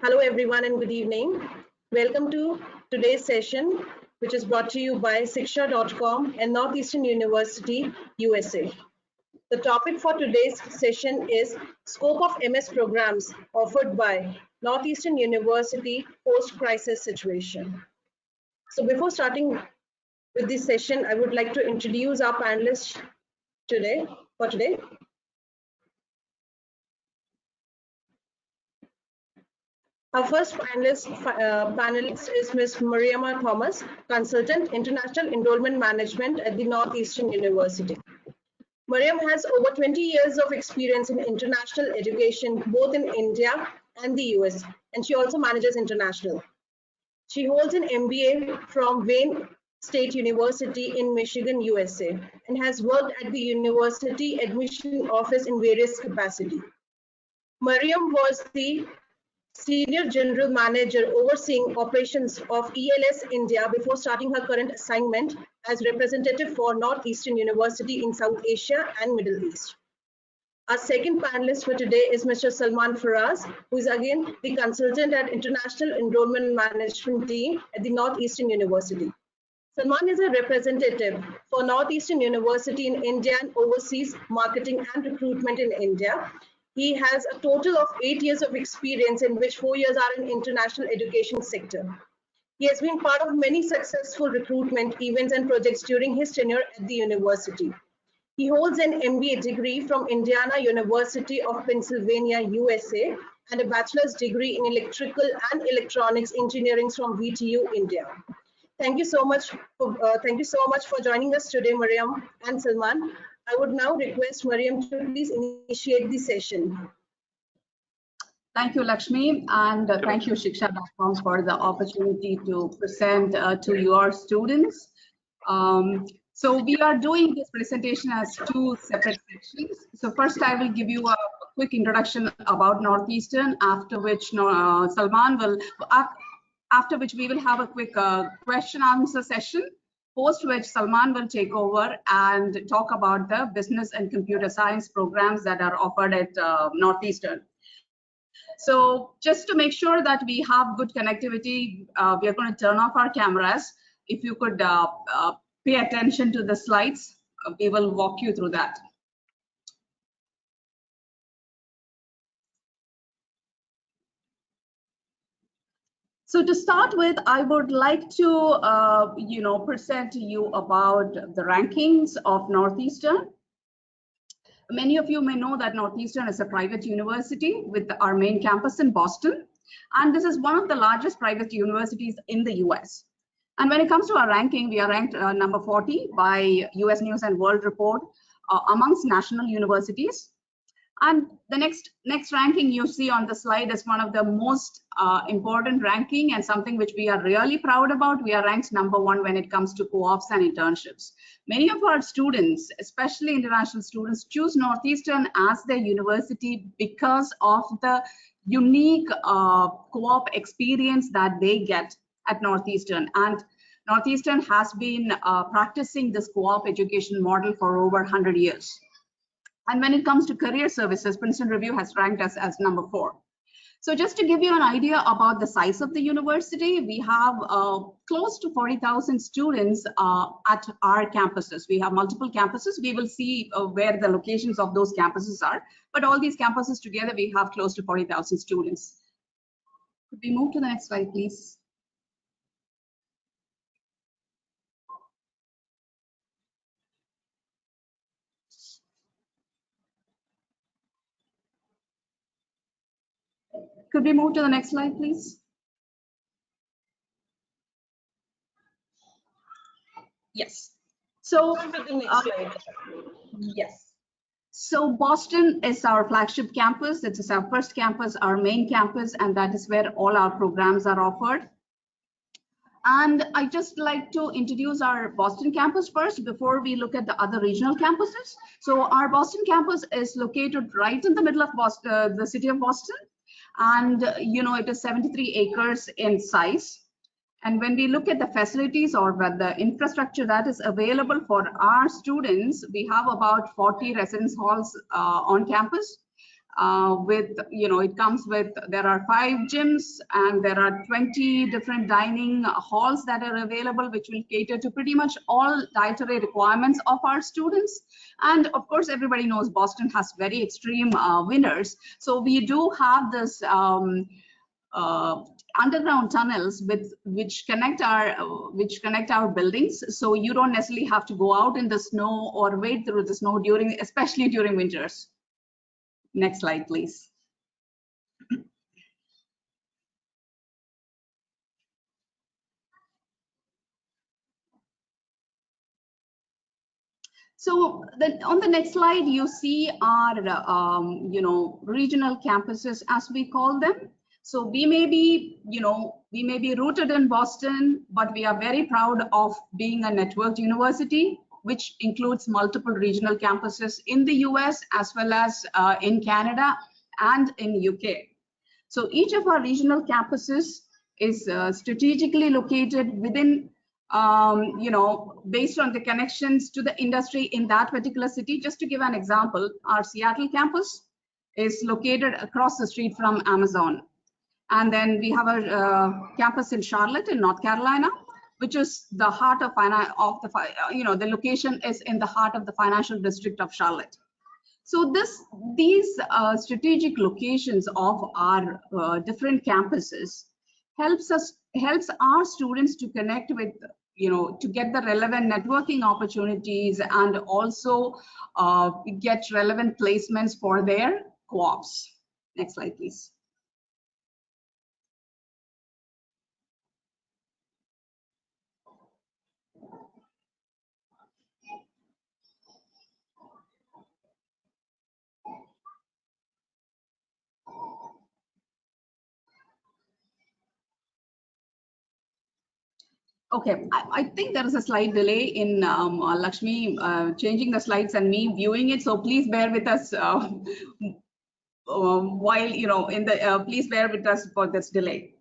Hello everyone and good evening. Welcome to today's session, which is brought to you by Shiksha.com and Northeastern University, USA. The topic for today's session is Scope of MS Programs offered by Northeastern University Post-Crisis Situation. So before starting with this session, I would like to introduce our panelists for today. Our first panelist is Ms. Mariama Thomas, Consultant, International Enrollment Management at the Northeastern University. Mariam has over 20 years of experience in international education, both in India and the US, and she also manages international. She holds an MBA from Wayne State University in Michigan, USA, and has worked at the university admission office in various capacities. Mariam was the Senior General Manager overseeing operations of ELS India before starting her current assignment as representative for Northeastern University in South Asia and Middle East. Our second panelist for today is Mr. Salman Faraz, who is again the consultant at International Enrollment Management Team at the Northeastern University. Salman is a representative for Northeastern University in India and oversees marketing and recruitment in India. He has a total of 8 years of experience, in which 4 years are in international education sector. He has been part of many successful recruitment events and projects during his tenure at the university. He holds an MBA degree from Indiana University of Pennsylvania, USA, and a bachelor's degree in electrical and electronics engineering from VTU, India. Thank you so much for joining us today, Mariam and Salman. I would now request Mariam to please initiate the session. Thank you, Lakshmi, and thank you, Shiksha.com, for the opportunity to present to your students. So we are doing this presentation as two separate sections. So first, I will give you a quick introduction about Northeastern, after which Salman will, after which we will have a quick question-answer session, post which Salman will take over and talk about the business and computer science programs that are offered at Northeastern. So just to make sure that we have good connectivity, we are going to turn off our cameras. If you could pay attention to the slides, we will walk you through that. So to start with, I would like to, present to you about the rankings of Northeastern. Many of you may know that Northeastern is a private university with our main campus in Boston, and this is one of the largest private universities in the US. And when it comes to our ranking, we are ranked number 40 by US News and World Report amongst national universities. And the next ranking you see on the slide is one of the most important ranking and something which we are really proud about. We are ranked number 1 when it comes to co-ops and internships. Many of our students, especially international students, choose Northeastern as their university because of the unique co-op experience that they get at Northeastern. And Northeastern has been practicing this co-op education model for over 100 years. And when it comes to career services, Princeton Review has ranked us as number 4. So just to give you an idea about the size of the university, we have close to 40,000 students at our campuses. We have multiple campuses. We will see where the locations of those campuses are. But all these campuses together, we have close to 40,000 students. Could we move to the next slide, please? Could we move to the next slide, please? Yes. So, yes. So Boston is our flagship campus. It is our first campus, our main campus, and that is where all our programs are offered. And I just like to introduce our Boston campus first before we look at the other regional campuses. So our Boston campus is located right in the middle of Boston, the city of Boston. And it is 73 acres in size. And when we look at the facilities or the infrastructure that is available for our students, we have about 40 residence halls on campus. with, it comes with, there are 5 gyms and there are 20 different dining halls that are available, which will cater to pretty much all dietary requirements of our students. And of course, everybody knows Boston has very extreme winters. So we do have this underground tunnels which connect our buildings, so you don't necessarily have to go out in the snow or wade through the snow especially during winters. Next slide, please. So on the next slide, you see our regional campuses, as we call them. So we may be rooted in Boston, but we are very proud of being a networked university, which includes multiple regional campuses in the US as well as in Canada and in UK. So each of our regional campuses is strategically located within, based on the connections to the industry in that particular city. Just to give an example, our Seattle campus is located across the street from Amazon. And then we have a campus in Charlotte in North Carolina, which is the heart of the location is in the heart of the financial district of Charlotte. So these strategic locations of our different campuses helps our students to connect with, to get the relevant networking opportunities and also get relevant placements for their co-ops. Next slide, please. Okay, I think there is a slight delay in Lakshmi changing the slides and me viewing it, so please bear with us please bear with us for this delay.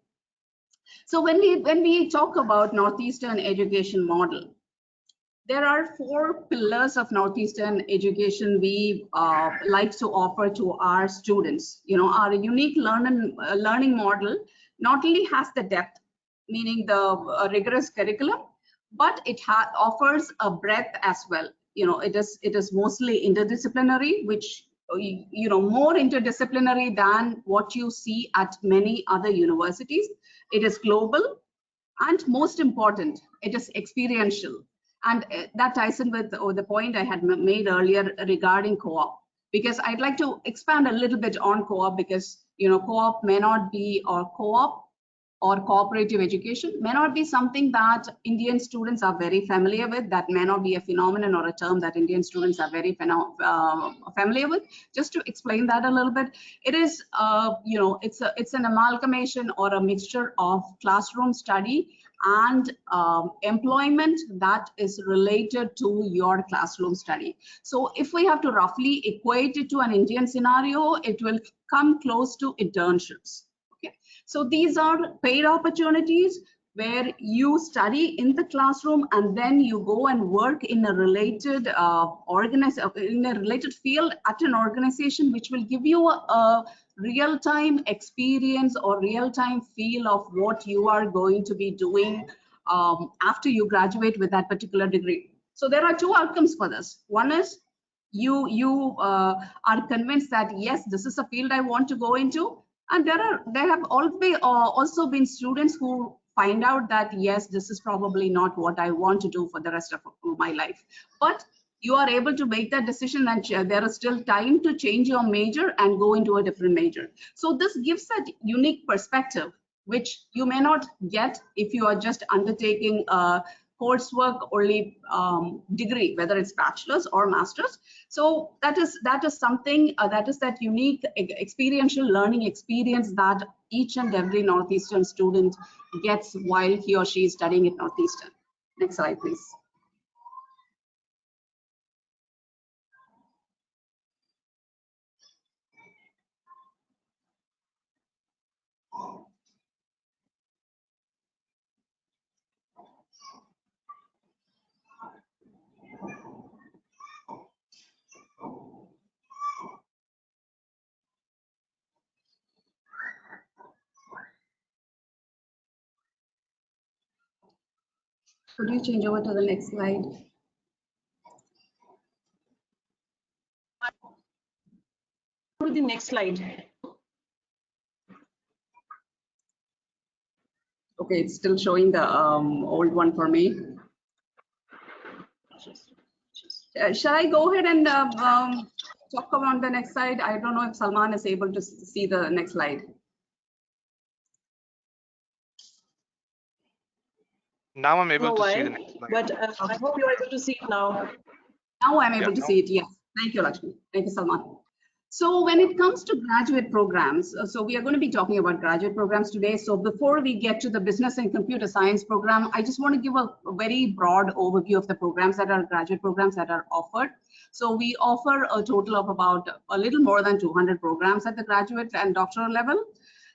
So when we talk about Northeastern education model, there are 4 pillars of Northeastern education we like to offer to our students. Our unique learning model not only has the depth, meaning the rigorous curriculum, but it offers a breadth as well. It is mostly interdisciplinary, which more interdisciplinary than what you see at many other universities. It is global, and most important, it is experiential. And that ties in with the point I had made earlier regarding co-op, because I'd like to expand a little bit on co-op, because co-op may not be, or co-op or cooperative education may not be something that Indian students are very familiar with. That may not be a phenomenon or a term that Indian students are very familiar with. Just to explain that a little bit, it is, it's an amalgamation or a mixture of classroom study and employment that is related to your classroom study. So if we have to roughly equate it to an Indian scenario, it will come close to internships. So these are paid opportunities where you study in the classroom and then you go and work in a related field at an organization, which will give you a real-time experience or real-time feel of what you are going to be doing after you graduate with that particular degree. So there are 2 outcomes for this. One is you are convinced that yes, this is a field I want to go into. And there have also been students who find out that yes, this is probably not what I want to do for the rest of my life. But you are able to make that decision, and there is still time to change your major and go into a different major. So this gives that unique perspective, which you may not get if you are just undertaking a coursework only degree, whether it's bachelor's or master's. So that is something that is that unique experiential learning experience that each and every Northeastern student gets while he or she is studying at Northeastern. Next slide, please. Could you change over to the next slide? Go to the next slide. Okay, it's still showing the old one for me. Shall I go ahead and talk about the next slide? I don't know if Salman is able to see the next slide. Now I'm able to see the next slide. But I hope you're able to see it now. Now I'm able to see it, yes. Thank you, Lakshmi. Thank you, Salman. So when it comes to graduate programs, so we are going to be talking about graduate programs today. So before we get to the business and computer science program, I just want to give a very broad overview of the programs that are graduate programs that are offered. So we offer a total of about a little more than 200 programs at the graduate and doctoral level,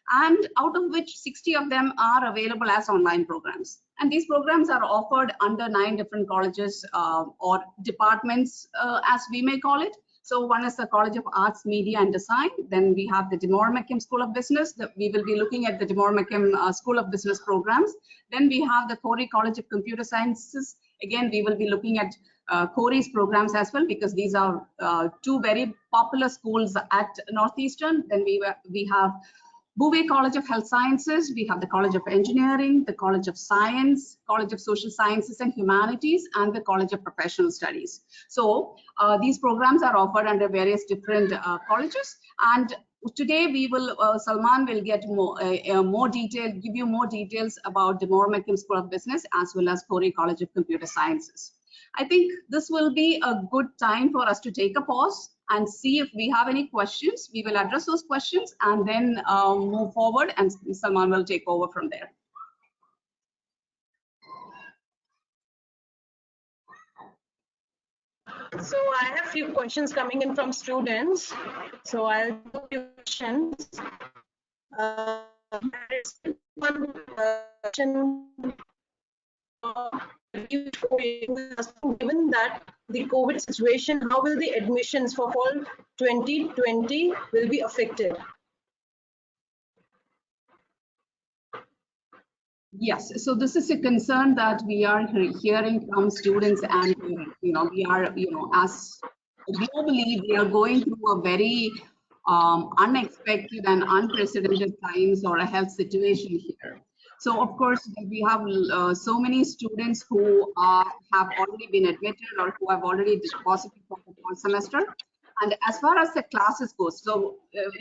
and out of which 60 of them are available as online programs. And these programs are offered under 9 different colleges or departments, as we may call it. So one is the College of Arts, Media and Design. Then we have the Demore McKim School of Business. We will be looking at the Demore McKim School of Business programs. Then we have the Khoury College of Computer Sciences. Again, we will be looking at Khoury's programs as well, because these are 2 very popular schools at Northeastern. Then we have Bouvet College of Health Sciences, we have the College of Engineering, the College of Science, College of Social Sciences and Humanities, and the College of Professional Studies. So these programs are offered under various different colleges. And today we will, Salman will get more detail, give you more details about Demore McKim School of Business as well as Khoury College of Computer Sciences. I think this will be a good time for us to take a pause and see if we have any questions. We will address those questions and then move forward, and Salman will take over from there. So I have a few questions coming in from students. So I'll do a few questions. One question. Given that the COVID situation, how will the admissions for fall 2020 will be affected? Yes, so this is a concern that we are hearing from students, and we are, as globally, we are going through a very unexpected and unprecedented times or a health situation here. So of course, we have so many students who have already been admitted or who have already deposited for the fall semester. And as far as the classes go, so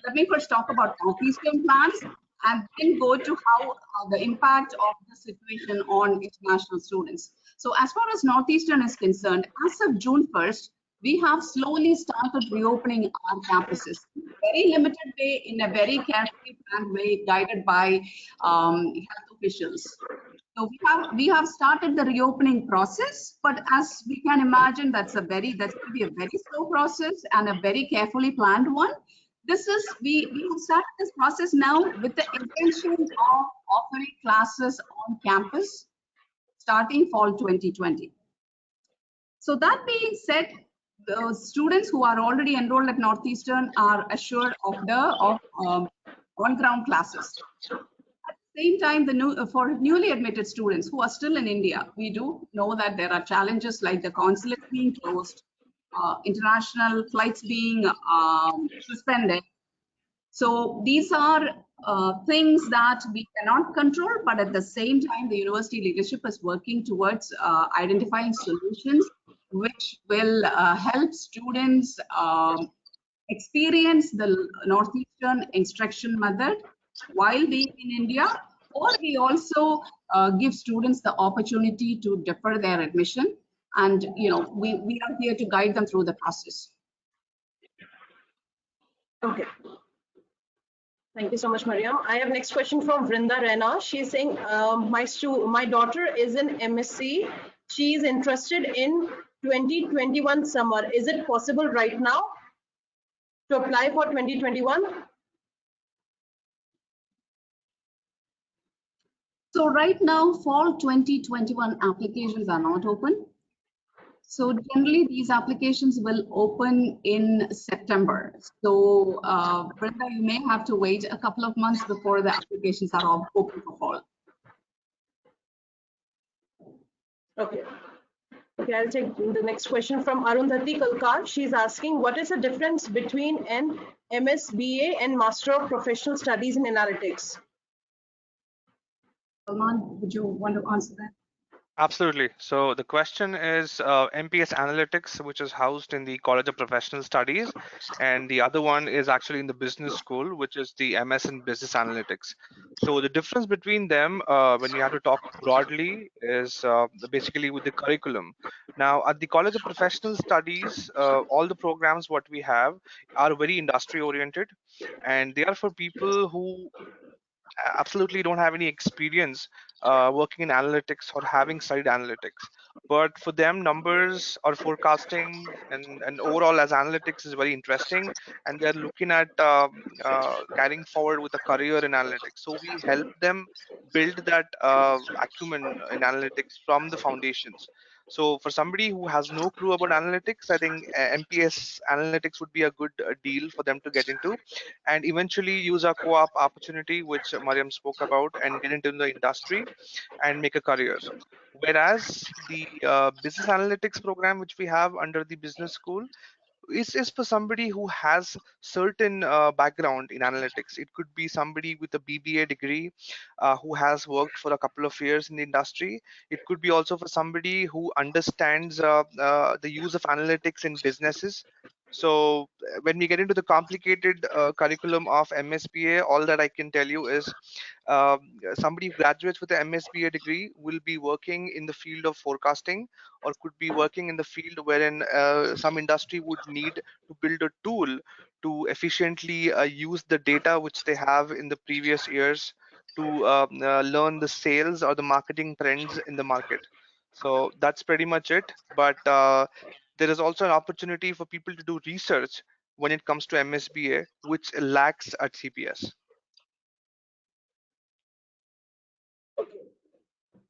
let me first talk about Northeastern plans and then go to how the impact of the situation on international students. So as far as Northeastern is concerned, as of June 1st, we have slowly started reopening our campuses. Very limited way, in a very carefully planned way, guided by health officials. So we have started the reopening process, but as we can imagine, that's going to be a very slow process and a very carefully planned one. We have started this process now with the intention of offering classes on campus starting fall 2020. So that being said, the students who are already enrolled at Northeastern are assured of on-ground classes. At the same time, for newly admitted students who are still in India, we do know that there are challenges like the consulate being closed, international flights being suspended. So these are things that we cannot control, but at the same time, the university leadership is working towards identifying solutions which will help students experience the Northeastern instruction method while being in India, or we also give students the opportunity to defer their admission. And we are here to guide them through the process. Okay. Thank you so much, Mariam. I have next question from Vrinda Rena. She's saying, my daughter is in MSc. She is interested in 2021 summer. Is it possible right now to apply for 2021? So right now, fall 2021 applications are not open. So generally, these applications will open in September. So Brenda, you may have to wait a couple of months before the applications are all open for fall. Okay. Okay, I'll take the next question from Arundhati Kalkar. She's asking, what is the difference between an MSBA and Master of Professional Studies in Analytics? Salman, would you want to answer that? Absolutely. So the question is MPS Analytics, which is housed in the College of Professional Studies, and the other one is actually in the business school, which is the MS in Business Analytics. So the difference between them, when we have to talk broadly, is basically with the curriculum. Now, at the College of Professional Studies, all the programs what we have are very industry oriented, and they are for people who absolutely don't have any experience working in analytics or having studied analytics. But for them, numbers or forecasting and overall as analytics is very interesting, and they're looking at carrying forward with a career in analytics. So we help them build that acumen in analytics from the foundations. So for somebody who has no clue about analytics, I think MPS analytics would be a good deal for them to get into, and eventually use a co-op opportunity which Mariam spoke about and get into the industry and make a career. Whereas the business analytics program which we have under the business school is for somebody who has certain background in analytics. It could be somebody with a BBA degree who has worked for a couple of years in the industry. It could be also for somebody who understands the use of analytics in businesses. So when we get into the complicated curriculum of MSBA, all that I can tell you is somebody who graduates with an MSBA degree will be working in the field of forecasting, or could be working in the field wherein some industry would need to build a tool to efficiently use the data which they have in the previous years to learn the sales or the marketing trends in the market. So that's pretty much it. But there is also an opportunity for people to do research when it comes to MSBA, which lacks at CPS.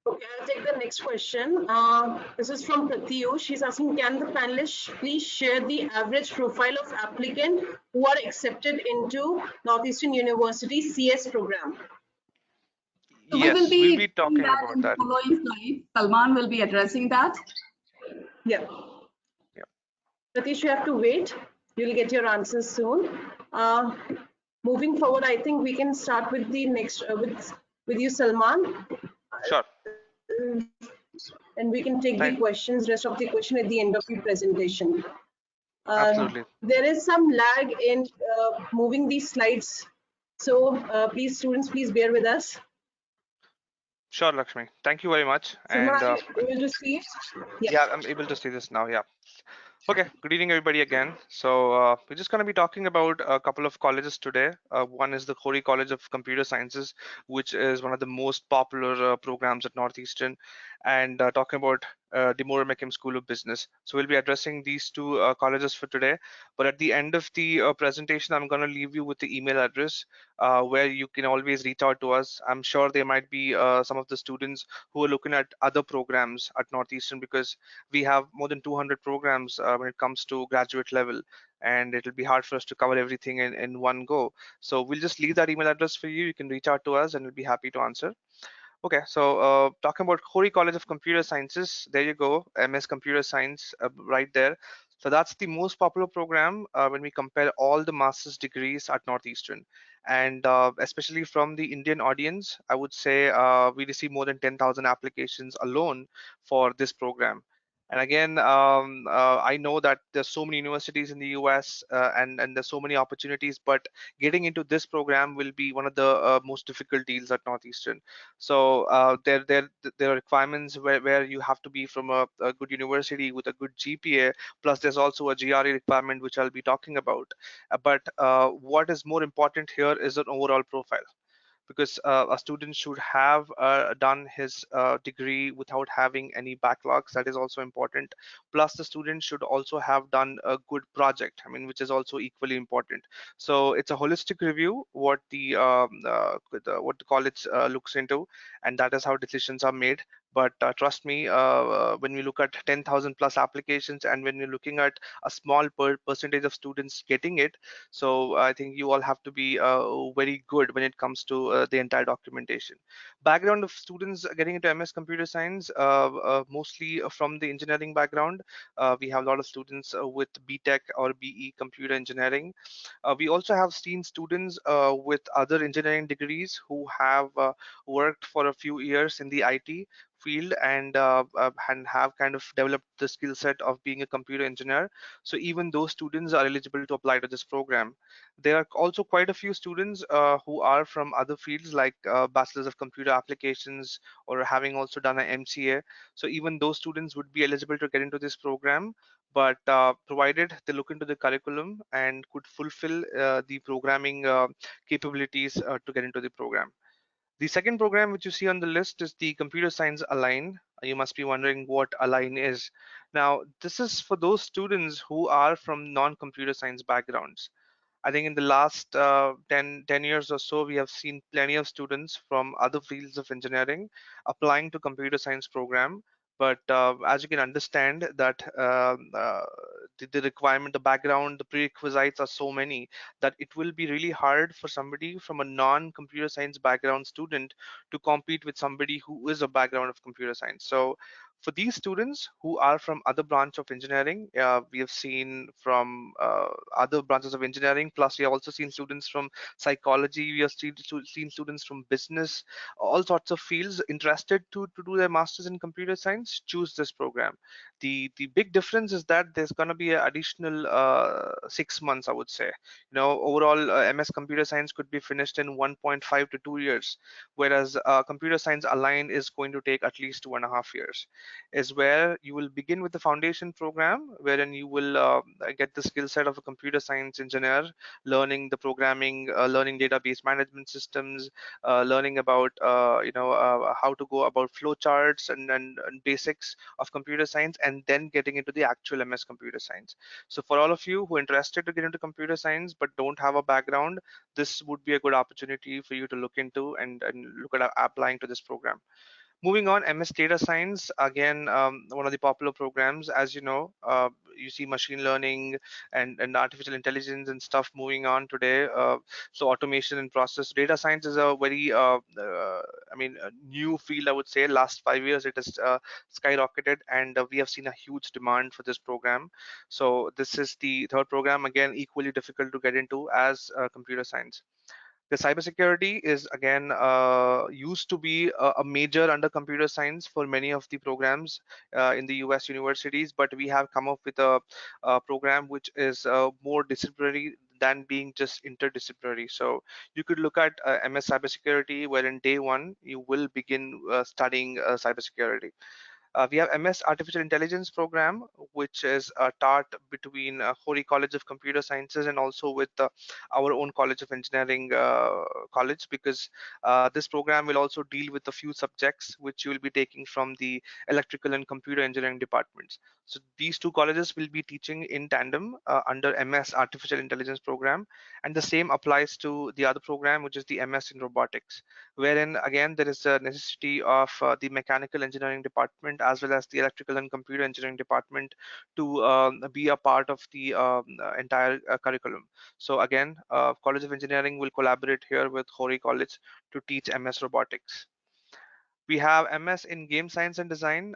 Okay, I'll take the next question. This is from Pratyu. She's asking, can the panelists please share the average profile of applicant who are accepted into Northeastern University CS program? So we will Yes, we'll be be doing talking that about in the that. following slide. Salman will be addressing that. Yeah. Satish, you have to wait. You'll get your answers soon. Moving forward, I think we can start with the next with you, Salman, Sure. and we can take the questions, rest of the question at the end of the presentation. Absolutely. There is some lag in moving these slides, so please, students, please bear with us. Sure, Lakshmi. Thank you very much. Salman, And are you able to see it? yeah, I'm able to see this now. Yeah. Okay, good evening, everybody, again. So we're just going to be talking about a couple of colleges today. One is the Khoury College of Computer Sciences, which is one of the most popular programs at Northeastern, and talking about the Moore McKim School of Business. So we'll be addressing these two colleges for today. But at the end of the presentation, I'm going to leave you with the email address where you can always reach out to us. I'm sure there might be some of the students who are looking at other programs at Northeastern, because we have more than 200 programs when it comes to graduate level, and it'll be hard for us to cover everything in one go. So we'll just leave that email address for you. You can reach out to us and we'll be happy to answer. Okay, so talking about Khoury College of Computer Sciences, there you go, MS Computer Science right there. So that's the most popular program when we compare all the master's degrees at Northeastern. And especially from the Indian audience, I would say we receive more than 10,000 applications alone for this program. And again, I know that there's so many universities in the US and there's so many opportunities, but getting into this program will be one of the most difficult deals at Northeastern. So there are requirements where you have to be from a good university with a good GPA. Plus, there's also a GRE requirement, which I'll be talking about. But what is more important here is an overall profile, because a student should have done his degree without having any backlogs. That is also important. Plus, the student should also have done a good project, I mean, which is also equally important. So it's a holistic review what the college looks into, and that is how decisions are made. But trust me, when we look at 10,000 plus applications, and when you're looking at a small percentage of students getting it, so I think you all have to be very good when it comes to the entire documentation. Background of students getting into MS Computer Science, mostly from the engineering background. We have a lot of students with BTech or BE Computer Engineering. We also have seen students with other engineering degrees who have worked for a few years in the IT field and have kind of developed the skill set of being a computer engineer. So even those students are eligible to apply to this program. There are also quite a few students who are from other fields like Bachelors of Computer Applications or having also done an MCA. So even those students would be eligible to get into this program, but provided they look into the curriculum and could fulfill the programming capabilities to get into the program. The second program which you see on the list is the Computer Science Align. You must be wondering what Align is. Now, this is for those students who are from non-computer science backgrounds. I think in the last 10 years or so, we have seen plenty of students from other fields of engineering applying to computer science program. But as you can understand that the requirement, the background, the prerequisites are so many that it will be really hard for somebody from a non-computer science background student to compete with somebody who is a background of computer science. So for these students who are from other branch of engineering, we have seen from other branches of engineering, plus we have also seen students from psychology, we have seen students from business, all sorts of fields interested to do their masters in computer science, choose this program. The big difference is that there's going to be an additional 6 months, I would say. Overall, MS Computer Science could be finished in 1.5 to 2 years, whereas Computer Science Align is going to take at least 2.5 years. Is where you will begin with the foundation program, wherein you will get the skill set of a computer science engineer, learning the programming, learning database management systems, learning about how to go about flow charts and basics of computer science, and then getting into the actual MS Computer Science. So for all of you who are interested to get into computer science but don't have a background, this would be a good opportunity for you to look into and look at applying to this program. Moving on, MS Data Science, again, one of the popular programs. As you know, you see machine learning and artificial intelligence and stuff moving on today. So automation and process. Data science is a very, a new field, I would say. Last 5 years, it has skyrocketed, and we have seen a huge demand for this program. So this is the third program, again, equally difficult to get into as computer science. The cybersecurity is again used to be a major under computer science for many of the programs in the US universities, but we have come up with a program which is more disciplinary than being just interdisciplinary. So you could look at MS Cybersecurity, where in day one you will begin studying cybersecurity. We have MS Artificial Intelligence program, which is taught between Khoury College of Computer Sciences and also with our own College of Engineering college, because this program will also deal with a few subjects which you will be taking from the electrical and computer engineering departments. So these two colleges will be teaching in tandem under MS Artificial Intelligence program, and the same applies to the other program, which is the MS in Robotics, wherein again there is a necessity of the mechanical engineering department as well as the electrical and computer engineering department to be a part of the entire curriculum. So again, College of Engineering will collaborate here with Khoury College to teach MS Robotics. We have MS in Game Science and Design.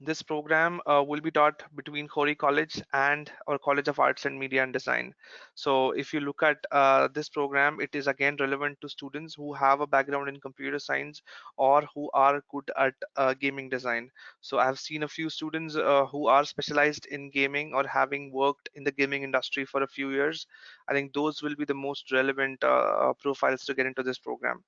This program will be taught between Khoury College and our College of Arts and Media and Design. So if you look at this program, it is again relevant to students who have a background in computer science or who are good at gaming design. So I've seen a few students who are specialized in gaming or having worked in the gaming industry for a few years. I think those will be the most relevant profiles to get into this program.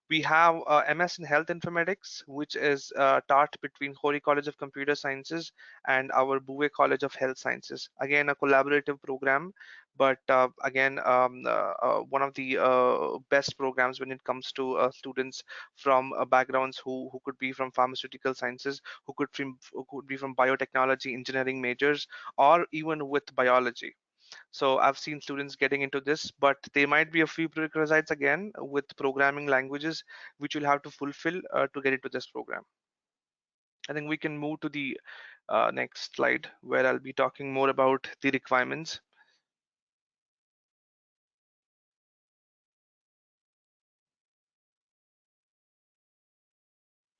We have MS in Health Informatics, which is taught between Khoury College of Computer Sciences and our Bouvet College of Health Sciences. Again, a collaborative program, but again, one of the best programs when it comes to students from backgrounds who could be from pharmaceutical sciences, who could be from biotechnology, engineering majors, or even with biology. So I've seen students getting into this, but there might be a few prerequisites again with programming languages which you'll have to fulfill to get into this program. I think we can move to the next slide where I'll be talking more about the requirements.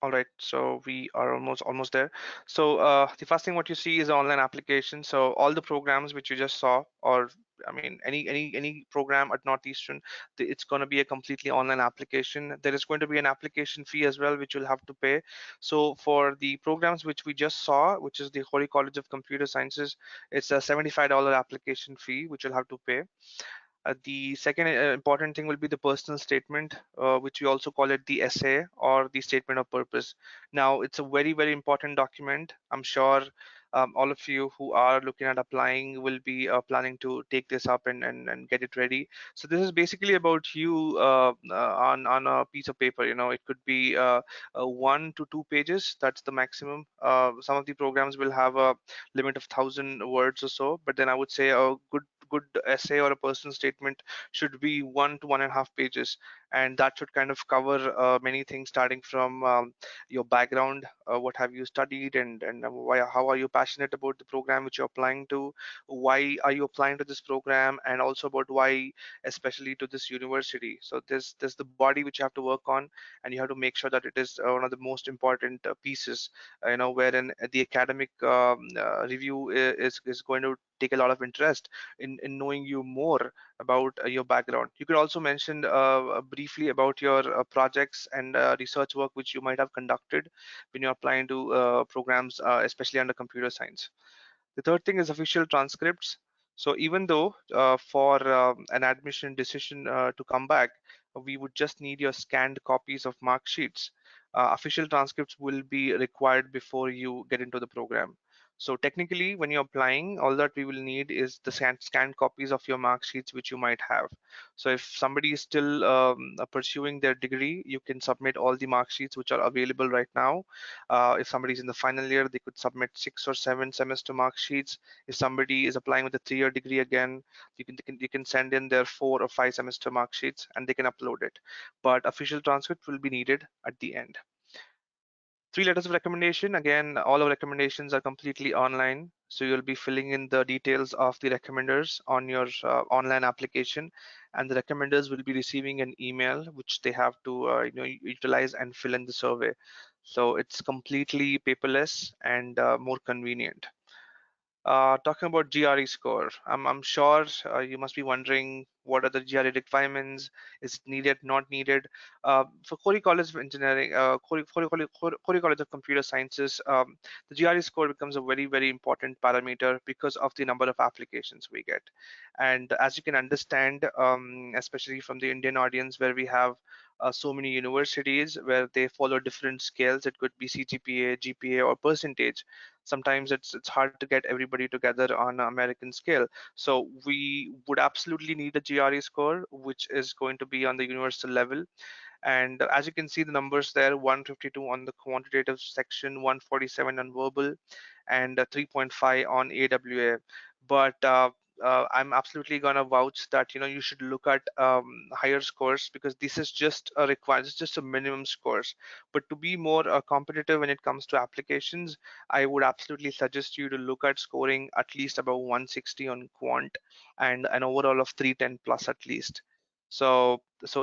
All right, so we are almost there. So the first thing what you see is an online application. So all the programs which you just saw, or I mean any program at Northeastern, it's going to be a completely online application. There is going to be an application fee as well which you'll have to pay. So for the programs which we just saw, which is the Khoury College of Computer Sciences, it's a $75 application fee which you'll have to pay. The second important thing will be the personal statement, which we also call it the essay or the statement of purpose. Now, it's a very important document. I'm sure all of you who are looking at applying will be planning to take this up and get it ready. So this is basically about you on a piece of paper. You know, it could be 1 to 2 pages. That's the maximum. Some of the programs will have a limit of 1,000 words or so, but then I would say a good essay or a personal statement should be 1 to 1.5 pages, and that should kind of cover many things, starting from your background, what have you studied, and why, how are you passionate about the program which you're applying to, why are you applying to this program, and also about why especially to this university. So there's the body which you have to work on, and you have to make sure that it is one of the most important pieces, wherein the academic review is going to take a lot of interest in knowing you more about your background. You could also mention briefly about your projects and research work which you might have conducted when you're applying to programs, especially under computer science. The third thing is official transcripts. So even though for an admission decision to come back, we would just need your scanned copies of mark sheets. Official transcripts will be required before you get into the program. So technically, when you're applying, all that we will need is the scanned copies of your mark sheets which you might have. So if somebody is still pursuing their degree, you can submit all the mark sheets which are available right now. If somebody's in the final year, they could submit 6 or 7 semester mark sheets. If somebody is applying with a 3-year degree, again, you can send in their 4 or 5 semester mark sheets and they can upload it. But official transcript will be needed at the end. 3 letters of recommendation. Again, all our recommendations are completely online. So you'll be filling in the details of the recommenders on your online application, and the recommenders will be receiving an email which they have to utilize and fill in the survey. So it's completely paperless and more convenient. Talking about GRE score, I'm sure you must be wondering what are the GRE requirements, is it needed, not needed. For Khoury College of Engineering, Khoury College of Computer Sciences, the GRE score becomes a very important parameter because of the number of applications we get. And as you can understand, especially from the Indian audience where we have so many universities where they follow different scales, it could be CGPA, GPA, or percentage. Sometimes it's hard to get everybody together on an American scale. So we would absolutely need a GRE score, which is going to be on the universal level. And as you can see the numbers there, 152 on the quantitative section, 147 on verbal, and 3.5 on AWA. But I'm absolutely gonna vouch that you should look at higher scores, because this is just a required, it's just a minimum scores. But to be more competitive when it comes to applications, I would absolutely suggest you to look at scoring at least about 160 on quant and an overall of 310 plus at least. So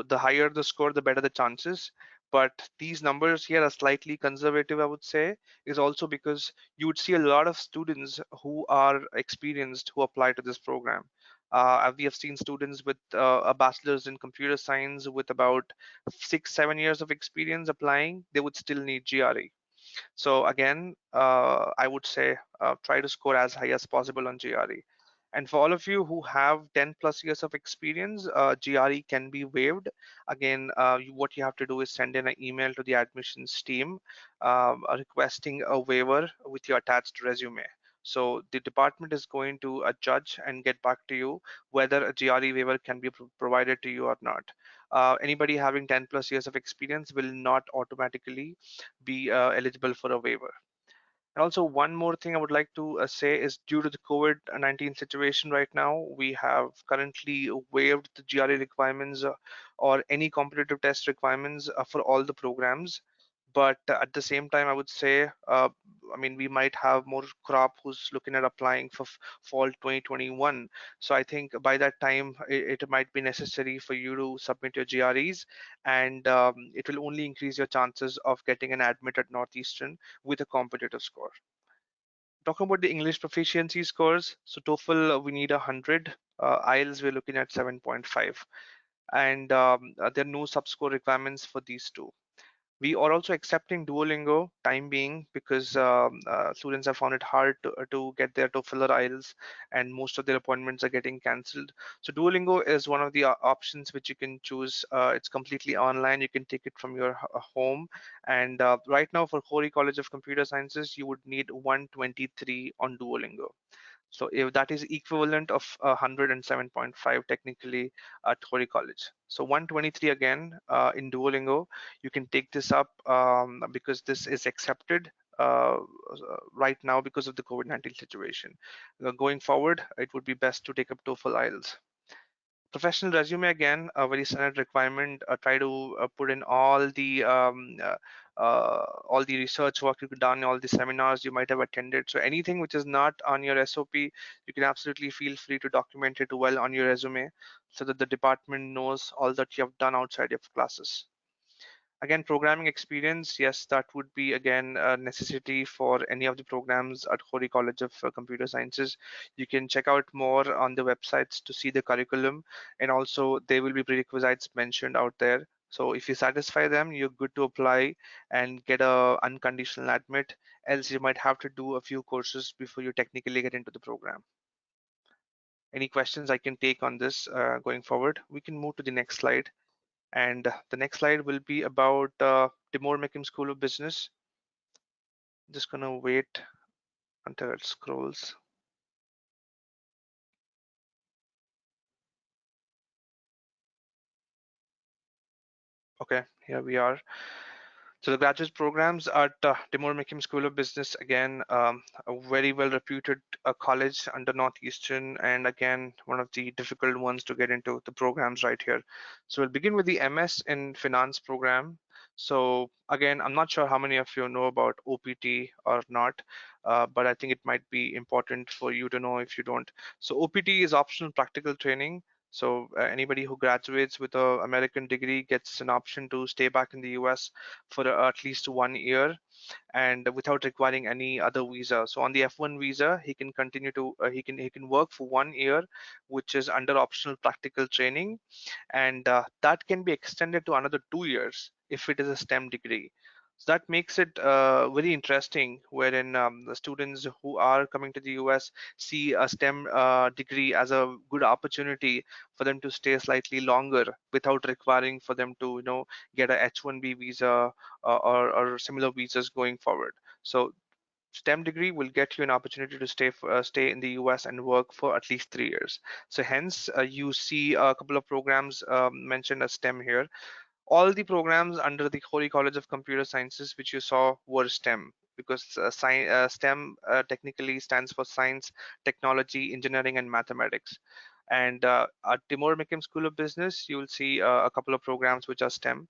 the higher the score, the better the chances. But these numbers here are slightly conservative, I would say, is also because you would see a lot of students who are experienced who apply to this program. We have seen students with a bachelor's in computer science with about 6-7 years of experience applying. They would still need GRE. So again, I would say try to score as high as possible on GRE. And for all of you who have 10 plus years of experience, GRE can be waived. Again, what you have to do is send in an email to the admissions team requesting a waiver with your attached resume. So the department is going to judge and get back to you whether a GRE waiver can be provided to you or not. Anybody having 10 plus years of experience will not automatically be eligible for a waiver. And also one more thing I would like to say is due to the COVID-19 situation right now, we have currently waived the GRE requirements or any competitive test requirements for all the programs. But at the same time, I would say, I mean, we might have more crop who's looking at applying for fall 2021. So I think by that time, it might be necessary for you to submit your GREs, and it will only increase your chances of getting an admit at Northeastern with a competitive score. Talking about the English proficiency scores, so TOEFL we need 100, IELTS we're looking at 7.5, and there are no sub-score requirements for these two. We are also accepting Duolingo, time being, because students have found it hard to get their TOEFL or IELTS, and most of their appointments are getting cancelled. So Duolingo is one of the options which you can choose. It's completely online. You can take it from your home. And right now for Khoury College of Computer Sciences, you would need 123 on Duolingo. So if that is equivalent of 107.5 technically at Khoury College. So 123 again in Duolingo, you can take this up because this is accepted right now because of the COVID-19 situation. Going forward, it would be best to take up TOEFL IELTS. Professional resume, again, a very standard requirement. Try to put in all the research work you've done, all the seminars you might have attended. So anything which is not on your SOP, you can absolutely feel free to document it well on your resume so that the department knows all that you have done outside of classes. Again, programming experience, yes, that would be again a necessity for any of the programs at Khoury College of Computer Sciences. You can check out more on the websites to see the curriculum, and also there will be prerequisites mentioned out there. So if you satisfy them, you're good to apply and get a unconditional admit. Else you might have to do a few courses before you technically get into the program. Any questions I can take on this going forward? We can move to the next slide. And the next slide will be about Timur Mekim School of Business. Just gonna wait until it scrolls. Okay, here we are. So the graduate programs at Timur Mekim School of Business, again, a very well reputed college under Northeastern, and again, one of the difficult ones to get into the programs right here. So we'll begin with the MS in Finance program. So again, I'm not sure how many of you know about OPT or not, but I think it might be important for you to know if you don't. So OPT is optional practical training. So anybody who graduates with an American degree gets an option to stay back in the US for at least 1 year and without requiring any other visa. So on the F1 visa, he can continue to he can work for 1 year, which is under optional practical training, and that can be extended to another 2 years if it is a STEM degree. So that makes it very interesting, wherein the students who are coming to the US see a STEM degree as a good opportunity for them to stay slightly longer without requiring for them to, get a H-1B visa or similar visas going forward. So STEM degree will get you an opportunity to stay in the US and work for at least 3 years. So hence you see a couple of programs mentioned as STEM here. All the programs under the Khoury College of Computer Sciences which you saw were STEM, because STEM technically stands for science, technology, engineering, and mathematics. And at Timur Mekim School of Business, you will see a couple of programs which are STEM.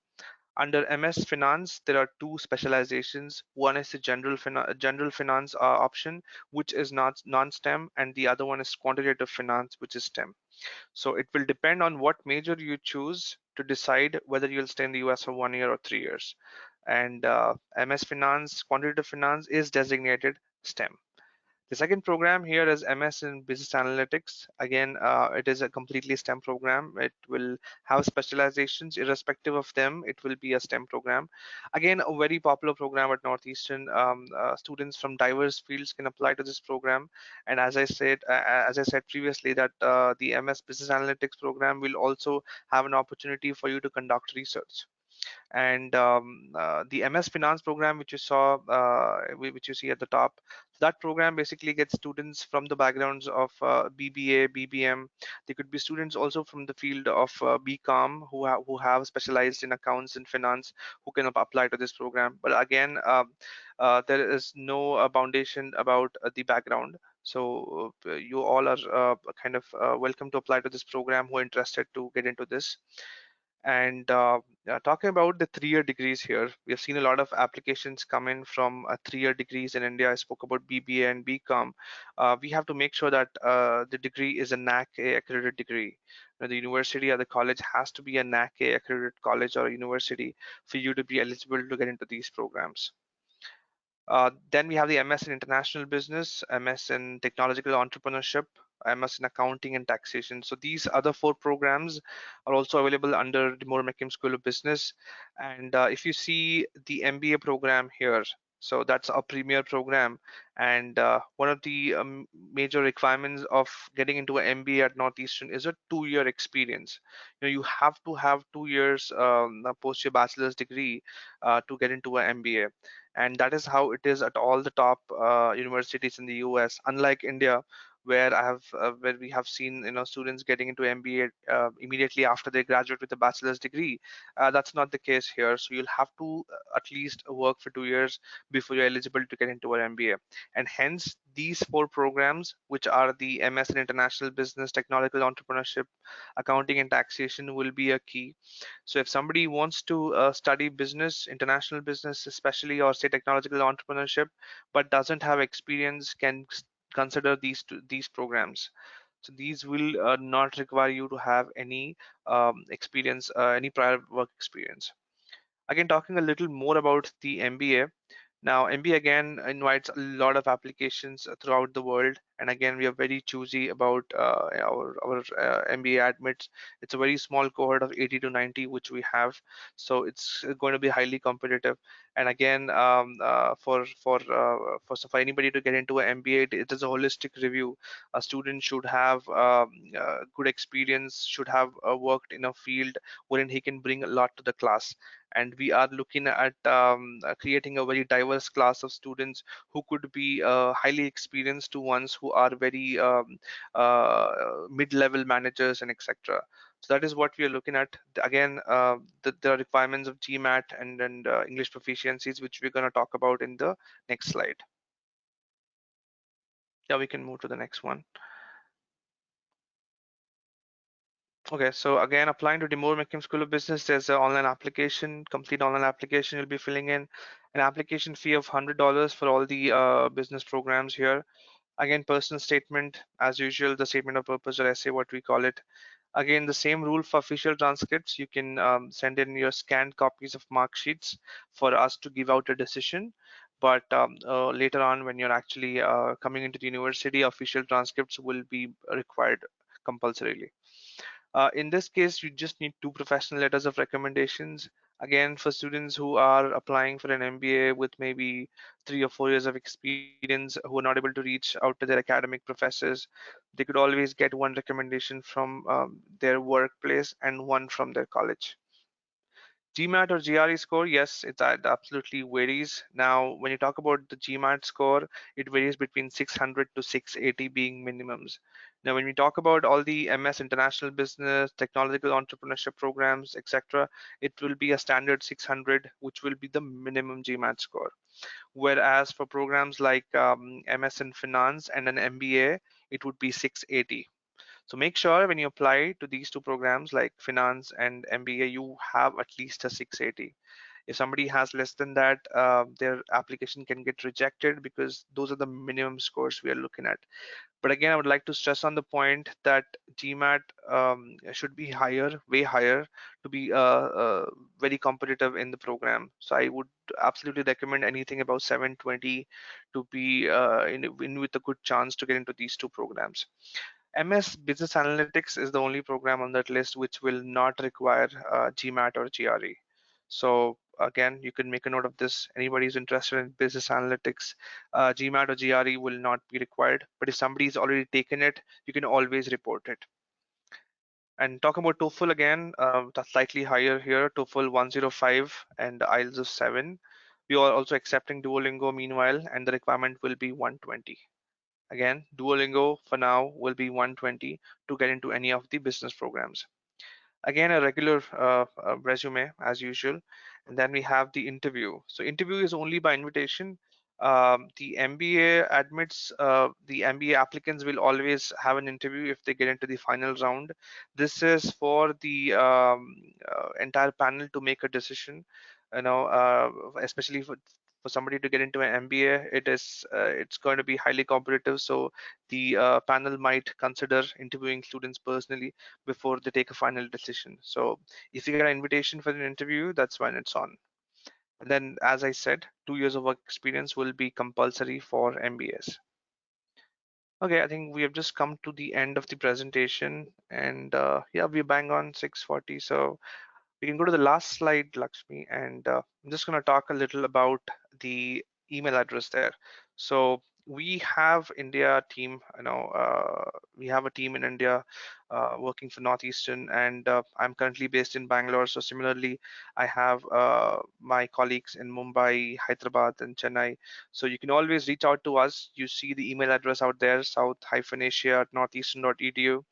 Under MS Finance, there are two specializations. One is the general finance option, which is not non-STEM, and the other one is quantitative finance, which is STEM. So it will depend on what major you choose to decide whether you'll stay in the US for 1 year or 3 years. And MS Finance, quantitative finance is designated STEM. The second program here is MS in Business Analytics. Again, it is a completely STEM program. It will have specializations. Irrespective of them, it will be a STEM program. Again, a very popular program at Northeastern. Students from diverse fields can apply to this program. And as I said previously, that the MS Business Analytics program will also have an opportunity for you to conduct research. And the MS Finance program, which you saw, which you see at the top, that program basically gets students from the backgrounds of BBA, BBM. They could be students also from the field of BCom who have specialized in accounts and finance, who can apply to this program. But again, there is no foundation about the background. So you all are kind of welcome to apply to this program who are interested to get into this. And talking about the 3-year degrees here, we have seen a lot of applications come in from 3-year degrees in India. I spoke about BBA and BCom. We have to make sure that the degree is a NAC-A accredited degree. The university or the college has to be a NAC-A accredited college or a university for you to be eligible to get into these programs. Then we have the MS in International Business, MS in Technological Entrepreneurship, MS in Accounting and Taxation. So these other 4 programs are also available under the Moore-McKim School of Business. And if you see the MBA program here, so that's a premier program. And one of the major requirements of getting into an MBA at Northeastern is a 2-year experience. You have to have 2 years post your bachelor's degree to get into an MBA, and that is how it is at all the top universities in the US. Unlike India, where we have seen students getting into MBA immediately after they graduate with a bachelor's degree. That's not the case here. So you'll have to at least work for 2 years before you're eligible to get into an MBA. And hence these 4 programs, which are the MS in International Business, Technological Entrepreneurship, Accounting and Taxation, will be a key. So if somebody wants to study business, international business especially, or say technological entrepreneurship, but doesn't have experience, can consider these programs. So these will not require you to have any experience, any prior work experience. Again, talking a little more about the MBA. Now, MBA again invites a lot of applications throughout the world, and again, we are very choosy about our MBA admits. It's a very small cohort of 80 to 90 which we have, so it's going to be highly competitive. And again, for anybody to get into an MBA, it is a holistic review. A student should have good experience, should have worked in a field wherein he can bring a lot to the class. And we are looking at creating a very diverse class of students who could be highly experienced to ones who are very mid-level managers and etc. So that is what we are looking at. Again, the requirements of Gmat and English proficiencies, which we're going to talk about in the next slide. Yeah, we can move to the next one. Okay, so again, applying to the Moore-McKim School of Business, there's an online application, complete online application you'll be filling in, an application fee of $100 for all the business programs here. Again, personal statement, as usual, the statement of purpose or essay, what we call it. Again, the same rule for official transcripts. You can send in your scanned copies of mark sheets for us to give out a decision. But later on, when you're actually coming into the university, official transcripts will be required compulsorily. In this case, you just need 2 professional letters of recommendations. Again, for students who are applying for an MBA with maybe 3 or 4 years of experience, who are not able to reach out to their academic professors, they could always get 1 recommendation from their workplace and 1 from their college. Gmat or GRE score, yes, it absolutely varies. Now, when you talk about the Gmat score, it varies between 600 to 680 being minimums. Now, when we talk about all the MS International Business, Technological Entrepreneurship programs, etc., it will be a standard 600, which will be the minimum Gmat score. Whereas for programs like MS in Finance and an MBA, it would be 680. So make sure when you apply to these 2 programs like finance and MBA, you have at least a 680. If somebody has less than that, their application can get rejected because those are the minimum scores we are looking at. But again, I would like to stress on the point that GMAT should be higher, way higher, to be very competitive in the program. So I would absolutely recommend anything about 720 to be in with a good chance to get into these 2 programs. MS Business Analytics is the only program on that list which will not require GMAT or GRE. So again, you can make a note of this. Anybody who's interested in business analytics, GMAT or GRE will not be required. But if somebody's already taken it, you can always report it. And talking about TOEFL again, that's slightly higher here, TOEFL 105 and IELTS of 7. We are also accepting Duolingo meanwhile, and the requirement will be 120. Again, Duolingo for now will be 120 to get into any of the business programs. Again, a regular resume as usual, and then we have the interview. So interview is only by invitation. The MBA admits, the MBA applicants will always have an interview if they get into the final round. This is for the entire panel to make a decision, especially for somebody to get into an MBA. It's going to be highly competitive, so the panel might consider interviewing students personally before they take a final decision. So if you get an invitation for an interview, that's when it's on. And then, as I said, 2 years of work experience will be compulsory for MBAs. Okay, I think we have just come to the end of the presentation, and yeah, we're bang on 6:40. So we can go to the last slide, Lakshmi, and I'm just going to talk a little about the email address there. So we have India team, we have a team in India working for Northeastern, and I'm currently based in Bangalore. So similarly, I have my colleagues in Mumbai, Hyderabad, and Chennai. So you can always reach out to us. You see the email address out there, south-asia@northeastern.edu.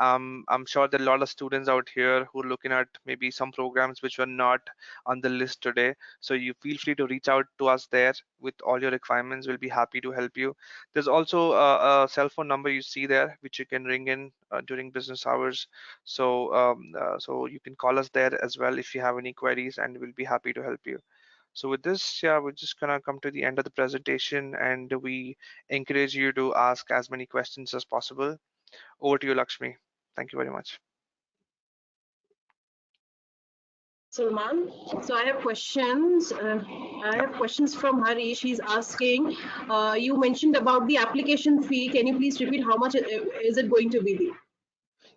I'm sure there are a lot of students out here who are looking at maybe some programs which were not on the list today. So you feel free to reach out to us there with all your requirements. We'll be happy to help you. There's also a cell phone number you see there, which you can ring in during business hours. So you can call us there as well if you have any queries, and we'll be happy to help you. So with this, yeah, we're just gonna come to the end of the presentation, and we encourage you to ask as many questions as possible. Over to you, Lakshmi. Thank you very much. Salman, so I have questions. I have questions from Harish. He's asking, you mentioned about the application fee. Can you please repeat how much is it going to be?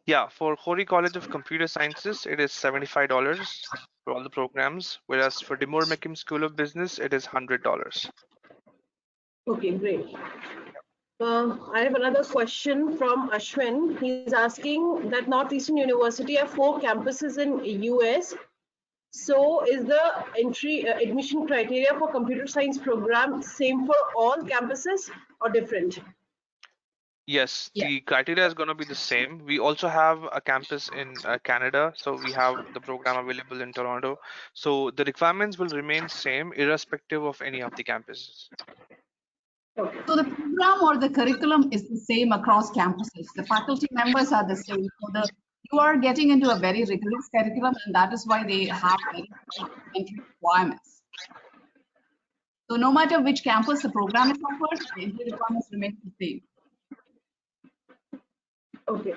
Yeah, for Khoury College of Computer Sciences, it is $75 for all the programs, whereas for Dimore Mekim School of Business, it is $100. Okay, great. I have another question from Ashwin. He's asking that Northeastern University have 4 campuses in US. So is the entry admission criteria for computer science program same for all campuses or different? Yes, Yeah. the criteria is going to be the same. We also have a campus in Canada, so we have the program available in Toronto. So the requirements will remain same irrespective of any of the campuses. Okay. So the program or the curriculum is the same across campuses. The faculty members are the same. So you are getting into a very rigorous curriculum, and that is why they have very entry requirements. So no matter which campus the program is offered, the entry requirements remain the same. Okay.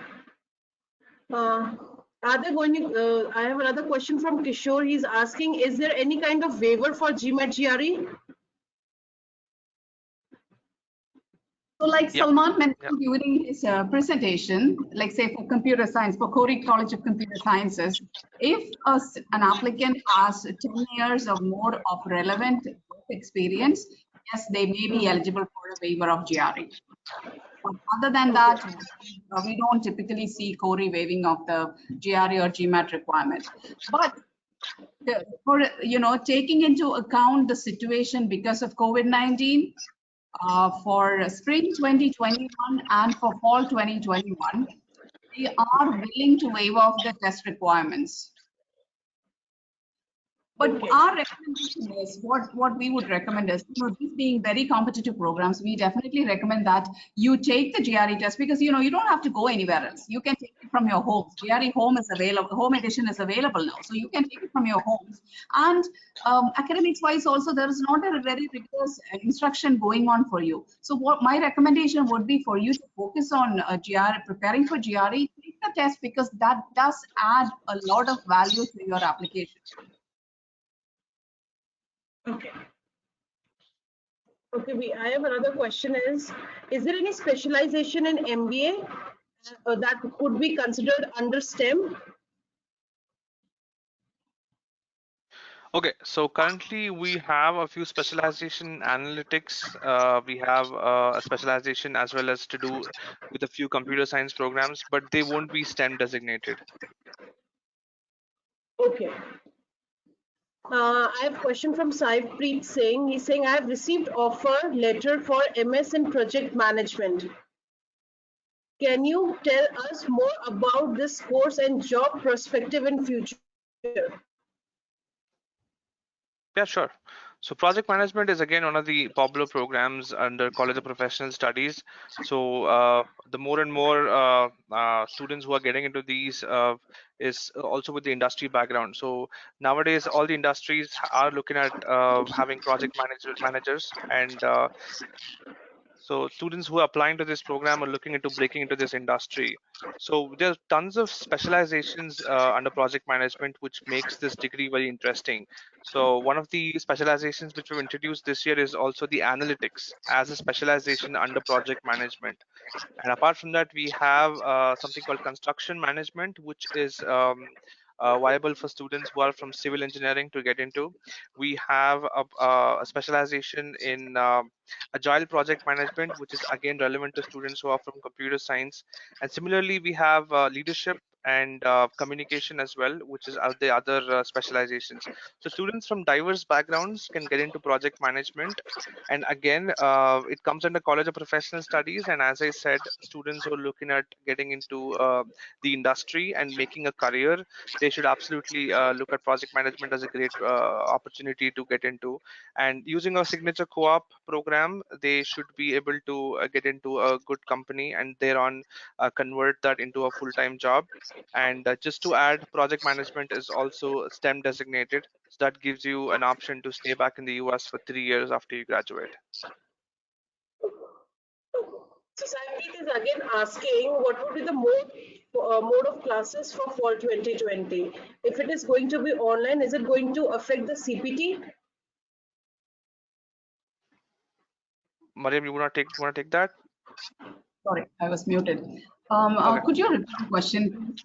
Are they going to, I have another question from Kishore. He's asking, is there any kind of waiver for Gmat GRE? So like Salman mentioned during his presentation, like say for computer science, for Khoury College of Computer Sciences, if an applicant has 10 years or more of relevant work experience, yes, they may be eligible for a waiver of GRE. But other than that, we don't typically see Khoury waiving of the GRE or GMAT requirement. But for taking into account the situation because of COVID-19, for spring 2021 and for fall 2021, they are willing to waive off the test requirements. But our recommendation is, what we would recommend is, these being very competitive programs, we definitely recommend that you take the GRE test because, you don't have to go anywhere else. You can take it from your homes. GRE home is available, home edition is available now. So you can take it from your homes. And academics wise also, there is not a very rigorous instruction going on for you. So what my recommendation would be for you to focus on GRE, preparing for GRE, take the test because that does add a lot of value to your application. Okay. Okay, I have another question is there any specialization in MBA that could be considered under STEM? Okay, so currently we have a few specialization in analytics. We have a specialization as well as to do with a few computer science programs, but they won't be STEM designated. Okay. I have a question from Saif saying, he's saying, I have received offer letter for MS in project management. Can you tell us more about this course and job perspective in future? Yeah, sure. So project management is again one of the popular programs under College of Professional Studies. So the more and more students who are getting into these is also with the industry background. So nowadays, all the industries are looking at having managers, and so students who are applying to this program are looking into breaking into this industry. So there's tons of specializations under project management, which makes this degree very interesting. So one of the specializations which we've introduced this year is also the analytics as a specialization under project management. And apart from that, we have something called construction management, which is viable for students who are from civil engineering to get into. We have a specialization in agile project management, which is again relevant to students who are from computer science. And similarly, we have leadership and communication as well, which is the other specializations. So students from diverse backgrounds can get into project management. And again, it comes under College of Professional Studies. And as I said, students who are looking at getting into the industry and making a career, they should absolutely look at project management as a great opportunity to get into. And using a signature co-op program, they should be able to get into a good company and thereon convert that into a full-time job. And just to add, project management is also STEM designated. So that gives you an option to stay back in the US for 3 years after you graduate. So Saiprit is again asking what would be the mode of classes for fall 2020? If it is going to be online, is it going to affect the CPT? Mariam, you want to take that? Sorry, I was muted. Okay. Could you repeat the question?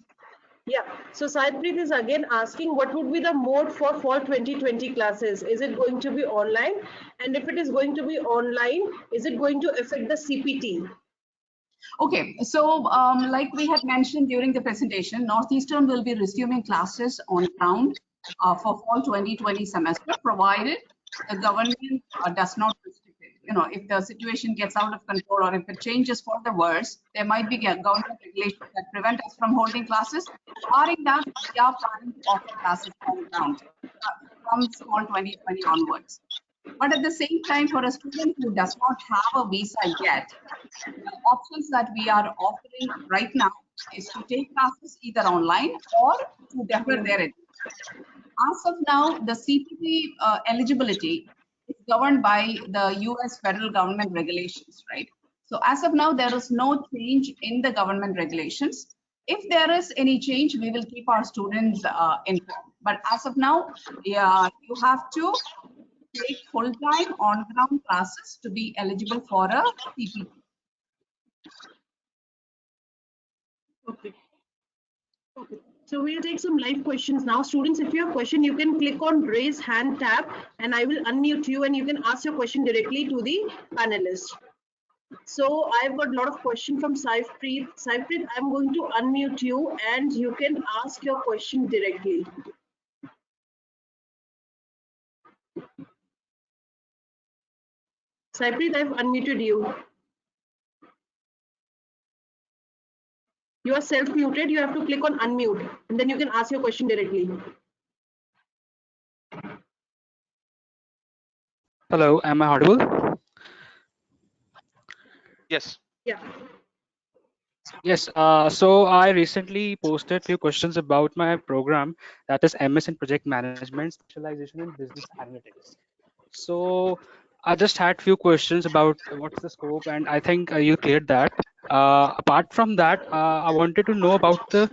Yeah, so Saiprit is again asking what would be the mode for fall 2020 classes? Is it going to be online? And if it is going to be online, is it going to affect the CPT? Okay, so like we had mentioned during the presentation, Northeastern will be resuming classes on ground for fall 2020 semester, provided the government does not restrict it. You know, if the situation gets out of control or if it changes for the worse, there might be government regulations that prevent us from holding classes. Barring that, we are planning to offer classes on ground from fall 2020 onwards. But at the same time, for a student who does not have a visa yet, the options that we are offering right now is to take classes either online or to defer their education. As of now, the CPT eligibility is governed by the US federal government regulations, right? So as of now, there is no change in the government regulations. If there is any change, we will keep our students informed. But as of now, yeah, you have to take full-time on-ground classes to be eligible for a CPT. Okay. Okay. So we'll take some live questions now. Students, if you have a question, you can click on raise hand tab and I will unmute you and you can ask your question directly to the panelist. So I've got a lot of questions from Saifpreet. Saifpreet, I'm going to unmute you and you can ask your question directly. Saifpreet, I've unmuted you. You are self-muted. You have to click on unmute and then you can ask your question directly. Hello, am I audible? Yes. Yeah. Yes, so I recently posted few questions about my program, that is MS in Project Management, specialization in business analytics. So I just had few questions about what's the scope, and I think you cleared that. Apart from that, I wanted to know about the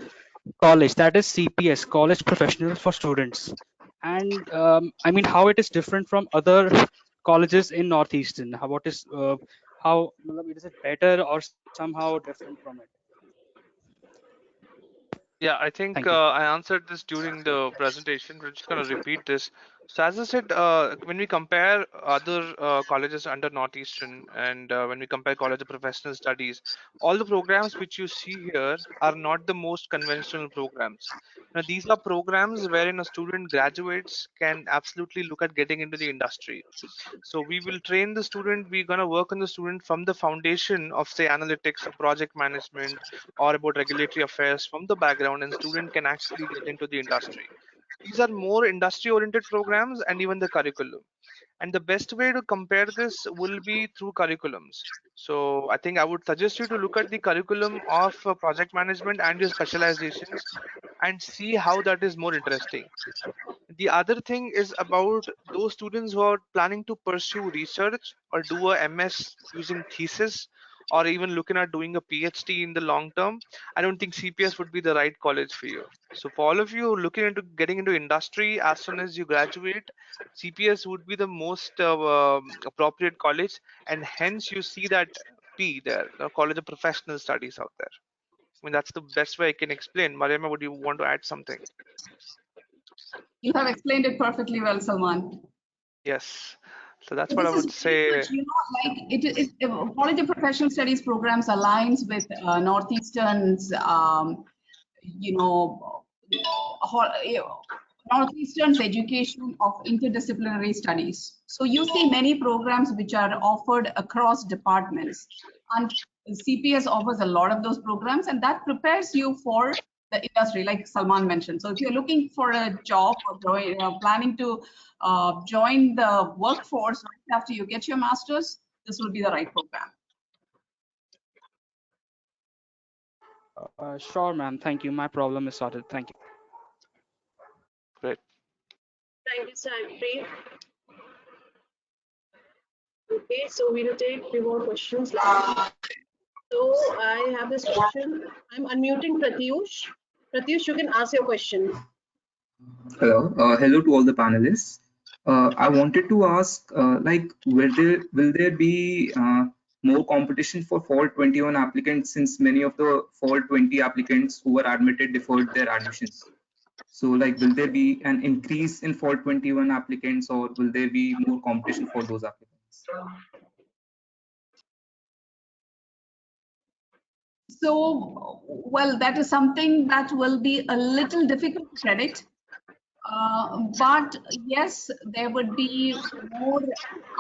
college, that is CPS, College Professionals for Students, and I mean how it is different from other colleges in Northeastern. What is how is it better or somehow different from it? Yeah, I think Thank you. I answered this during the presentation. We're just going to repeat this. So as I said, when we compare other colleges under Northeastern and when we compare College of Professional Studies, all the programs which you see here are not the most conventional programs. Now, these are programs wherein a student graduates can absolutely look at getting into the industry. So we will train the student, we're going to work on the student from the foundation of say analytics or project management or about regulatory affairs from the background, and student can actually get into the industry. These are more industry oriented programs and even the curriculum. And the best way to compare this will be through curriculums. So I think I would suggest you to look at the curriculum of project management and your specializations and see how that is more interesting. The other thing is about those students who are planning to pursue research or do a MS using thesis or even looking at doing a PhD in the long term. I don't think CPS would be the right college for you. So for all of you looking into getting into industry as soon as you graduate, CPS would be the most appropriate college, and hence you see that P there, the College of Professional Studies out there. I mean, that's the best way I can explain. Mariama, would you want to add something? You have explained it perfectly well, Salman. Yes. So that's So what I this is would very say. much, like College of Professional Studies programs aligns with Northeastern's, Northeastern's education of interdisciplinary studies. So you see many programs which are offered across departments, and CPS offers a lot of those programs, and that prepares you for the industry, like Salman mentioned. So if you're looking for a job or planning to join the workforce right after you get your master's, this will be the right program. Sure, ma'am. Thank you. My problem is sorted. Thank you. Great. Thank you, Saipri. Okay, so we'll take few more questions. So I have this question. I'm unmuting Pratyush. Pratyush, you can ask your question. Hello, hello to all the panelists. I wanted to ask, like, will there be more competition for Fall 21 applicants, since many of the Fall 20 applicants who were admitted deferred their admissions? So, like, will there be an increase in Fall 21 applicants, or will there be more competition for those applicants? So, well, that is something that will be a little difficult to predict. But yes, there would be more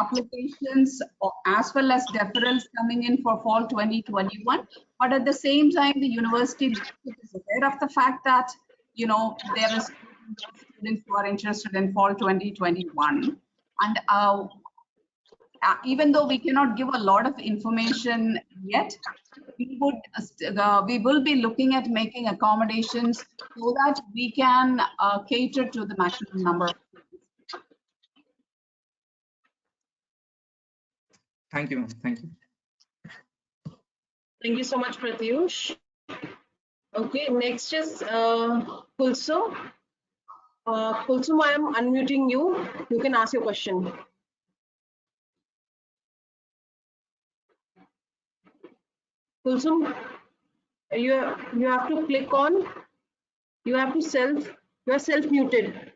applications as well as deferrals coming in for fall 2021. But at the same time, the university is aware of the fact that, there is students who are interested in fall 2021. And even though we cannot give a lot of information yet, we will be looking at making accommodations so that we can cater to the maximum number of students. Thank you, ma'am. Thank you. Thank you so much, Pratyush. Okay, next is Kulsum. Kulsum, I am unmuting you. You can ask your question. Kulsum, you have to click on. You are self muted.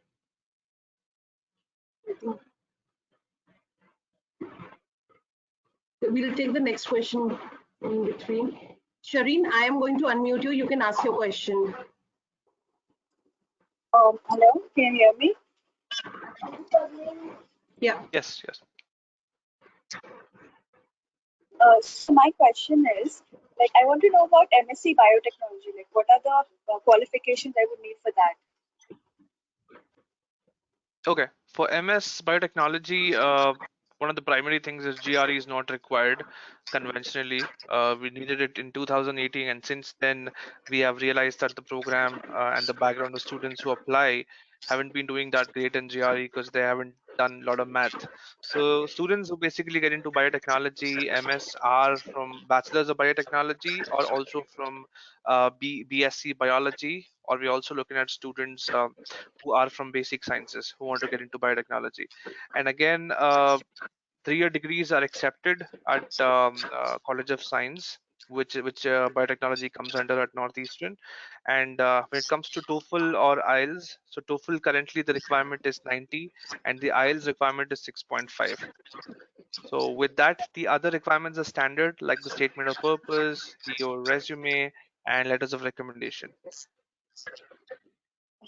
We'll take the next question in between. Shireen, I am going to unmute you. You can ask your question. Hello, can you hear me? Yeah. Yes, yes. So my question is, like, I want to know about MSc Biotechnology. Like, what are the qualifications I would need for that? Okay. For MS Biotechnology, one of the primary things is GRE is not required conventionally. We needed it in 2018, and since then we have realized that the program and the background of students who apply haven't been doing that great in GRE because they haven't done a lot of math. So students who basically get into biotechnology, MS, are from bachelors of biotechnology or also from BSc biology, or we're also looking at students who are from basic sciences who want to get into biotechnology. And again, 3-year degrees are accepted at College of Science. which biotechnology comes under at Northeastern. And when it comes to TOEFL or IELTS, so TOEFL currently the requirement is 90 and the IELTS requirement is 6.5. So with that, the other requirements are standard, like the statement of purpose, your resume, and letters of recommendation.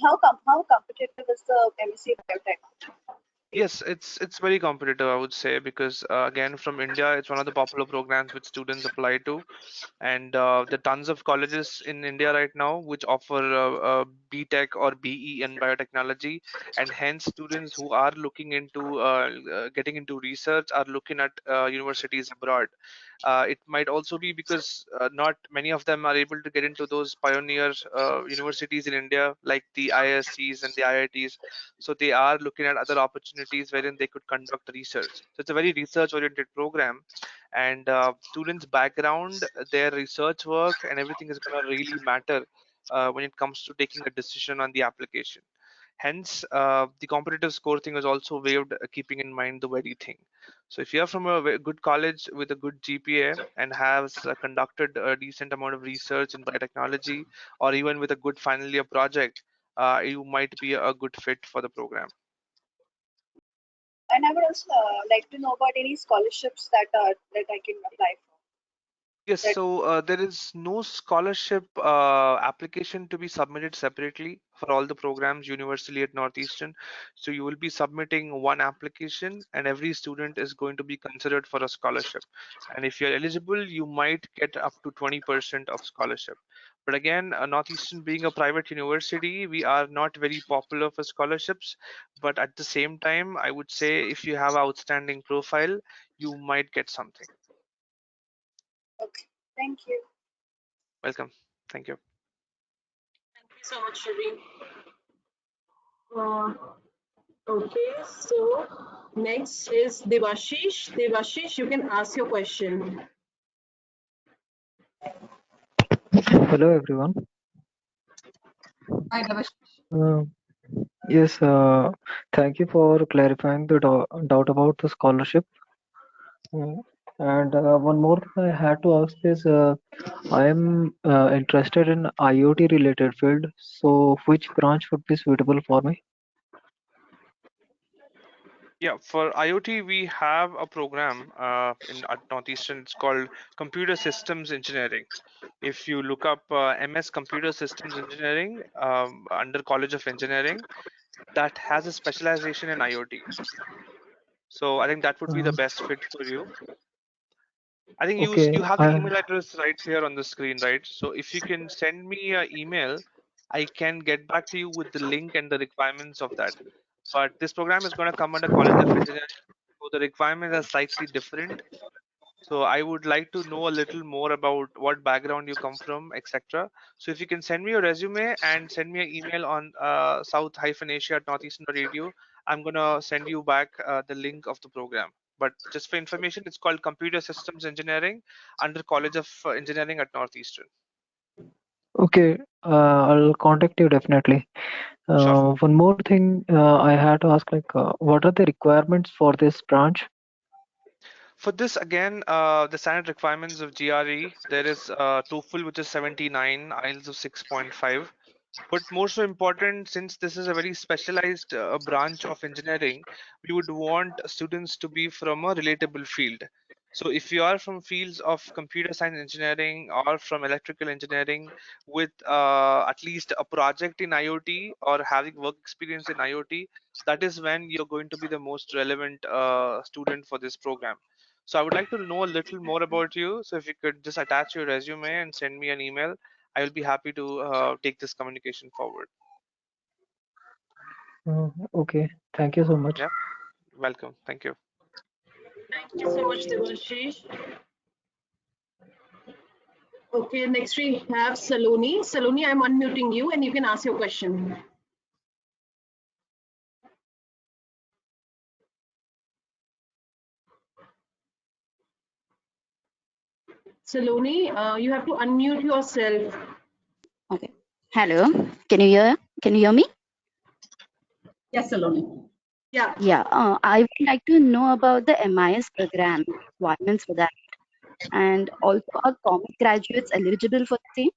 How competitive is the MSc Biotech? Yes, it's very competitive, I would say, because again, from India, it's one of the popular programs which students apply to. And there are tons of colleges in India right now which offer BTech or BE in biotechnology, and hence students who are looking into getting into research are looking at universities abroad. It might also be because not many of them are able to get into those pioneer universities in India, like the ISCs and the IITs. So they are looking at other opportunities wherein they could conduct research. So it's a very research-oriented program, and students' background, their research work, and everything is going to really matter when it comes to taking a decision on the application. Hence, the competitive score thing is also waived, keeping in mind the very thing. So if you're from a good college with a good GPA and has conducted a decent amount of research in biotechnology, or even with a good final year project, you might be a good fit for the program. And I would also like to know about any scholarships that I can apply for. Yes, so there is no scholarship application to be submitted separately for all the programs universally at Northeastern. So you will be submitting one application, and every student is going to be considered for a scholarship. And if you're eligible, you might get up to 20% of scholarship. But again, Northeastern being a private university, we are not very popular for scholarships. But at the same time, I would say if you have outstanding profile, you might get something. Okay, thank you. Welcome. Thank you. Thank you so much, Shireen. Okay, so next is Devashish. Devashish, you can ask your question. Hello everyone. Hi, Devesh. Uh, yes, thank you for clarifying the doubt about the scholarship. Uh, and one more thing I had to ask is, I am interested in IoT related field. So which branch would be suitable for me? Yeah, for IoT, we have a program at Northeastern. It's called Computer Systems Engineering. If you look up MS Computer Systems Engineering under College of Engineering, that has a specialization in IoT. So I think that would be the Uh, best fit for you. I think you okay, have the email address right here on the screen, right? So if you can send me an email, I can get back to you with the link and the requirements of that. But this program is going to come under College of Engineering, so the requirements are slightly different. So I would like to know a little more about what background you come from, etc. So if you can send me your resume and send me an email on south-asia@northeastern.edu, I'm gonna send you back the link of the program. But just for information, it's called Computer Systems Engineering under College of Engineering at Northeastern. okay, I'll contact you definitely. Sure. One more thing I had to ask, like, what are the requirements for this branch? For this, again, the standard requirements of GRE, there is TOEFL, which is 79, IELTS of 6.5. But more so important, since this is a very specialized branch of engineering, we would want students to be from a relatable field. So if you are from fields of computer science engineering or from electrical engineering with at least a project in IoT or having work experience in IoT, that is when you're going to be the most relevant student for this program. So I would like to know a little more about you. So if you could just attach your resume and send me an email, I will be happy to take this communication forward. Okay, thank you so much. Yeah, welcome. Thank you. Thank you so much, Devashish. Okay, next we have Saloni. Saloni, I'm unmuting you and you can ask your question. Saloni, you have to unmute yourself. Okay. Hello. Can you hear? Can you hear me? Yes, Saloni. Yeah. Yeah. I would like to know about the MIS program requirements for that. And also, are commerce graduates eligible for the same?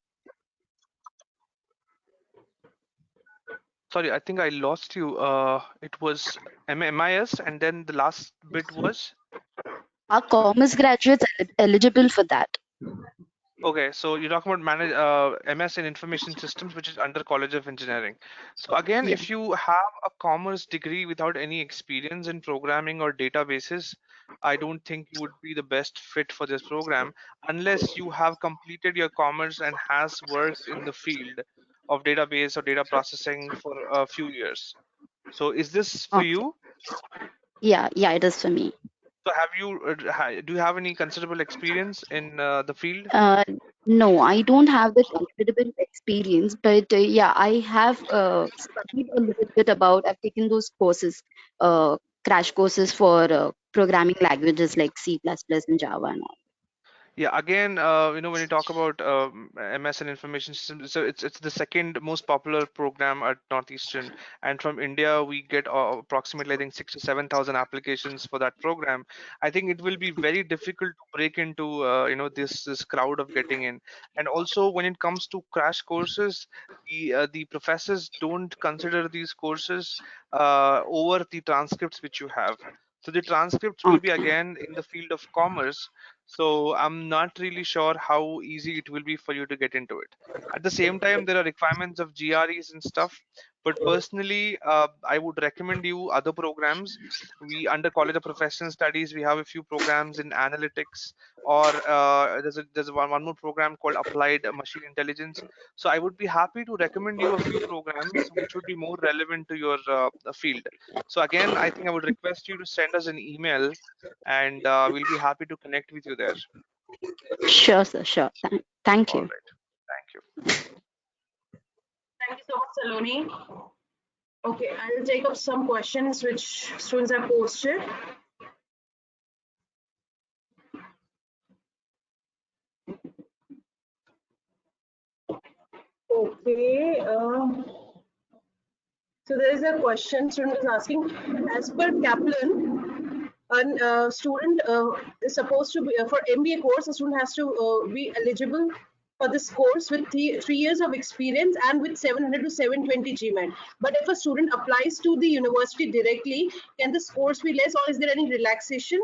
Sorry, I think I lost you. It was MIS, and then the last bit was. Are commerce graduates eligible for that? Okay, so you're talking about MS in Information Systems, which is under College of Engineering. So again, Yeah. if you have a commerce degree without any experience in programming or databases, I don't think you would be the best fit for this program unless you have completed your commerce and has worked in the field of database or data processing for a few years. So is this for Okay. you? Yeah, it is for me. So have you do you have any considerable experience in the field? No, I don't have the considerable experience, but yeah, I have studied a little bit about. I've taken those courses, crash courses for programming languages like C++ and Java and all. Yeah, again, when you talk about MS and Information Systems, so it's the second most popular program at Northeastern, and from India we get approximately, I think, 6 to 7 thousand applications for that program. I think it will be very difficult to break into this crowd of getting in. And also when it comes to crash courses, the professors don't consider these courses over the transcripts which you have. So the transcripts will be Okay. again in the field of commerce, so I'm not really sure how easy it will be for you to get into it. At the same time, there are requirements of GREs and stuff. But personally, I would recommend you other programs. We under College of Professional Studies, we have a few programs in analytics, or there's one more program called Applied Machine Intelligence. So I would be happy to recommend you a few programs which would be more relevant to your field. So again, I think I would request you to send us an email, and we'll be happy to connect with you there. Sure, sir. Sure. Thank All you. right. Thank you. Thank you so much, Saloni. Okay, I will take up some questions which students have posted. Okay. So there is a question student is asking, as per Kaplan, a student is supposed to be for MBA course, a student has to be eligible for this course with 3 years of experience and with 700 to 720 Gmat. But if a student applies to the university directly, can this course be less, or is there any relaxation?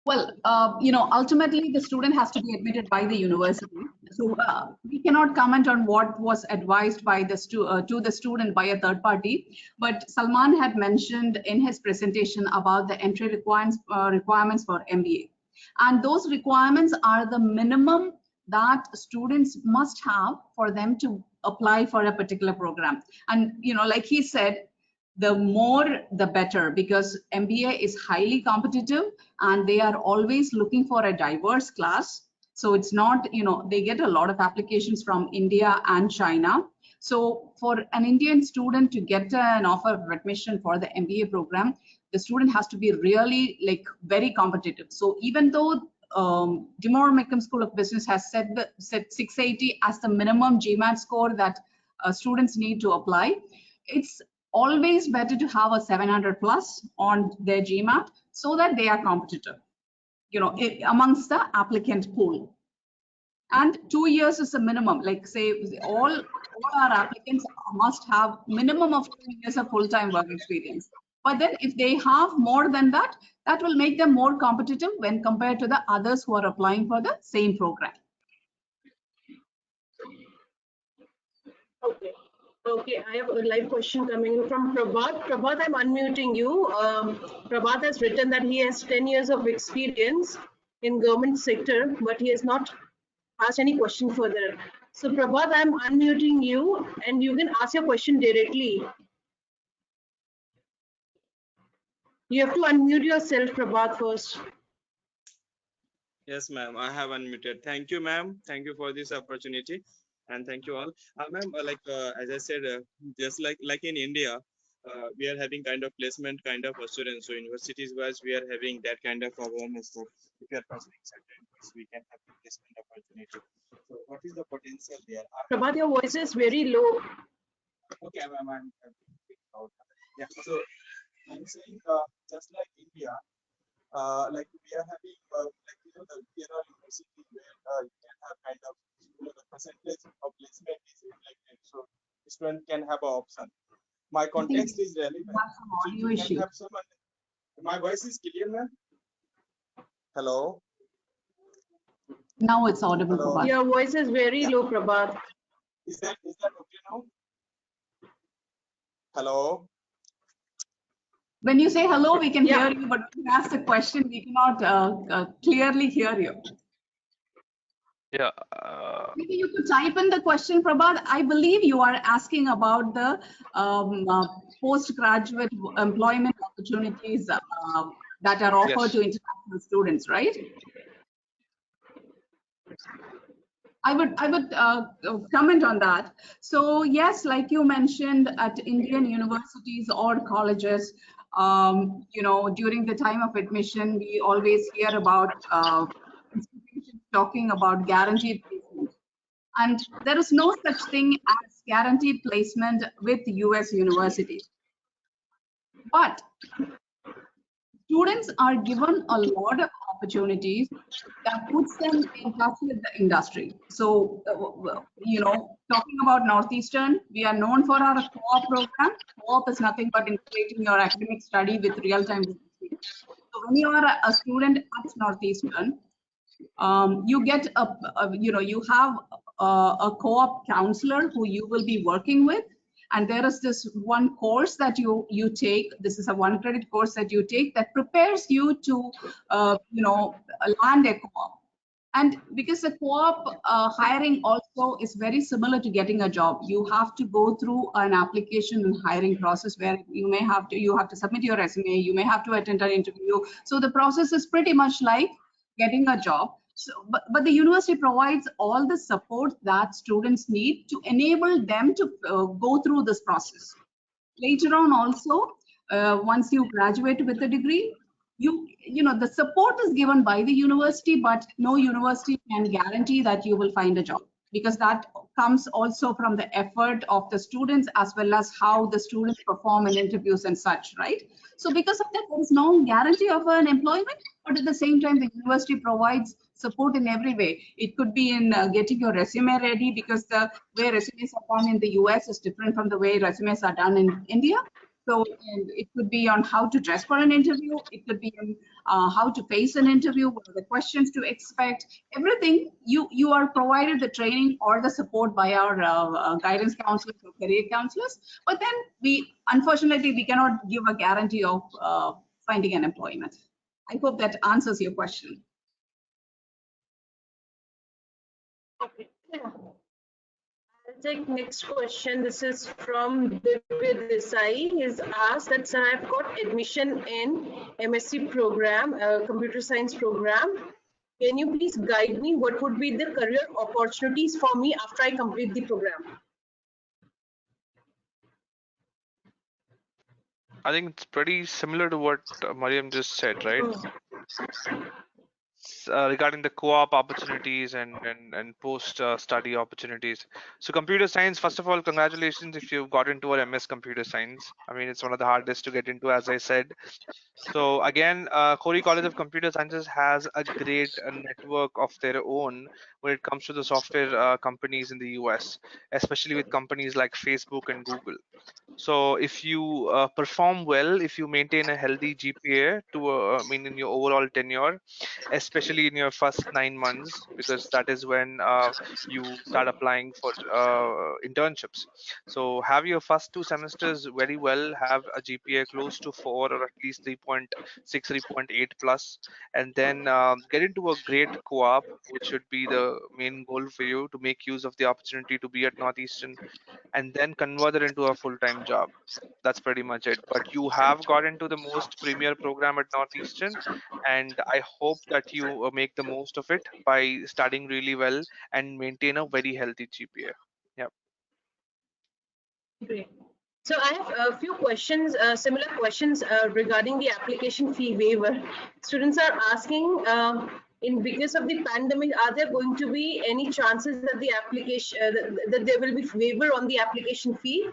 Well, ultimately the student has to be admitted by the university. So we cannot comment on what was advised by to the student by a third party. But Salman had mentioned in his presentation about the entry requirements for MBA. And those requirements are the minimum that students must have for them to apply for a particular program. And, like he said, the more the better, because MBA is highly competitive and they are always looking for a diverse class. So it's not, they get a lot of applications from India and China. So for an Indian student to get an offer of admission for the MBA program, the student has to be really very competitive. So even though Dimore Meckham School of Business has set 680 as the minimum GMAT score that students need to apply, it's always better to have a 700 plus on their GMAT so that they are competitive, amongst the applicant pool. And 2 years is a minimum. Like say all our applicants must have minimum of 2 years of full-time work experience. But then if they have more than that, that will make them more competitive when compared to the others who are applying for the same program. Okay. Okay, I have a live question coming in from Prabhat. Prabhat, I'm unmuting you. Prabhat has written that he has 10 years of experience in government sector, but he has not asked any question further. So Prabhat, I'm unmuting you and you can ask your question directly. You have to unmute yourself, Prabhat, first. Yes, ma'am. I have unmuted. Thank you, ma'am. Thank you for this opportunity, and thank you all. Ma'am, as I said, just like in India, we are having kind of placement kind of assurance. So universities wise, we are having that kind of awareness that if you are pursuing certain course, we can have placement opportunity. So what is the potential there? Prabhat, your voice is very low. Okay, ma'am. I'm yeah. So I'm saying just like India, like we are having like there are universities where you can have kind of the percentage of placement is reflected, so student can have an option. My I think context is we relevant, have some so if audio you can issue. have some. My voice is clear, ma'am. Hello. Now it's audible, Hello. Prabhat. Your voice is very low, Prabhat. Is that okay now? Hello. When you say hello, we can Yeah. hear you, but when you ask the question, we cannot clearly hear you. Yeah. Maybe you could type in the question, Prabhat. I believe you are asking about the postgraduate employment opportunities that are offered Yes. to international students, right? I would comment on that. So yes, like you mentioned, at Indian universities or colleges, during the time of admission, we always hear about institutions talking about guaranteed placement. And there is no such thing as guaranteed placement with US universities. But students are given a lot of opportunities that puts them in touch with the industry. So, talking about Northeastern, we are known for our co-op program. Co-op is nothing but integrating your academic study with real-time experience. So when you are a student at Northeastern, you get you have a co-op counselor who you will be working with, and there is this one course that you take. This is a 1 credit course that you take that prepares you to land a co-op. And because the co-op hiring also is very similar to getting a job, you have to go through an application and hiring process where you have to submit your resume, you may have to attend an interview. So the process is pretty much like getting a job. So, but the university provides all the support that students need to enable them to go through this process. Later on also, once you graduate with a degree, the support is given by the university, but no university can guarantee that you will find a job, because that comes also from the effort of the students as well as how the students perform in interviews and such, right? So because of that, there is no guarantee of an employment, but at the same time, the university provides support in every way. It could be in getting your resume ready, because the way resumes are done in the US is different from the way resumes are done in India. So and it could be on how to dress for an interview. It could be on how to face an interview, what are the questions to expect. Everything you are provided the training or the support by our guidance counselors or career counselors. But then unfortunately we cannot give a guarantee of finding an employment. I hope that answers your question. Okay. I'll take next question. This is from Gre Desai. He's asked that, sir, I've got admission in MSc program, computer science program. Can you please guide me? What would be the career opportunities for me after I complete the program? I think it's pretty similar to what Mariam just said, right? Regarding the co-op opportunities and post study opportunities. So computer science, first of all, congratulations if you've got into an MS computer science. I mean, it's one of the hardest to get into, as I said. So again, Khoury College of Computer Sciences has a great network of their own when it comes to the software companies in the US, especially with companies like Facebook and Google. So if you perform well, if you maintain a healthy GPA I mean, in your overall tenure, especially in your first 9 months, because that is when you start applying for internships. So have your first 2 semesters very well, have a GPA close to 4 or at least 3.6, 3.8 plus, and then get into a great co-op, which should be the main goal for you to make use of the opportunity to be at Northeastern, and then convert it into a full-time job. That's pretty much it. But you have got into the most premier program at Northeastern, and I hope that you make the most of it by studying really well and maintain a very healthy GPA. Yeah. Great. So I have a few questions, similar questions regarding the application fee waiver. Students are asking, in because of the pandemic, are there going to be any chances that the application that there will be waiver on the application fee?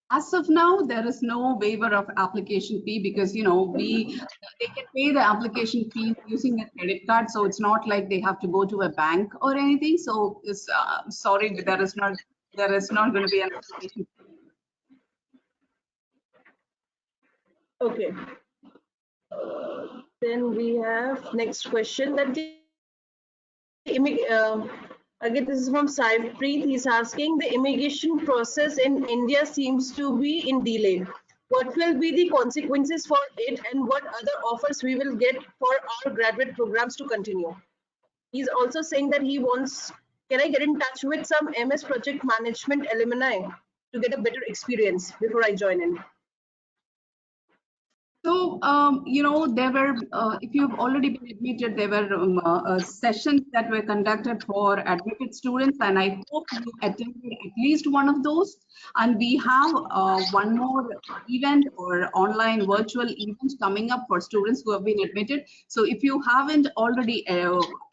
As of now, there is no waiver of application fee because they can pay the application fee using a credit card, so it's not like they have to go to a bank or anything. So it's sorry, but there is not going to be an application fee. Okay. Then we have next question that again, this is from Saifpreet. He's asking, the immigration process in India seems to be in delay. What will be the consequences for it, and what other offers we will get for our graduate programs to continue? He's also saying that he wants, can I get in touch with some MS project management alumni to get a better experience before I join in? So, there were, if you've already been admitted, there were sessions that were conducted for admitted students, and I hope you attended at least one of those. And we have one more event or online virtual event coming up for students who have been admitted. So if you haven't already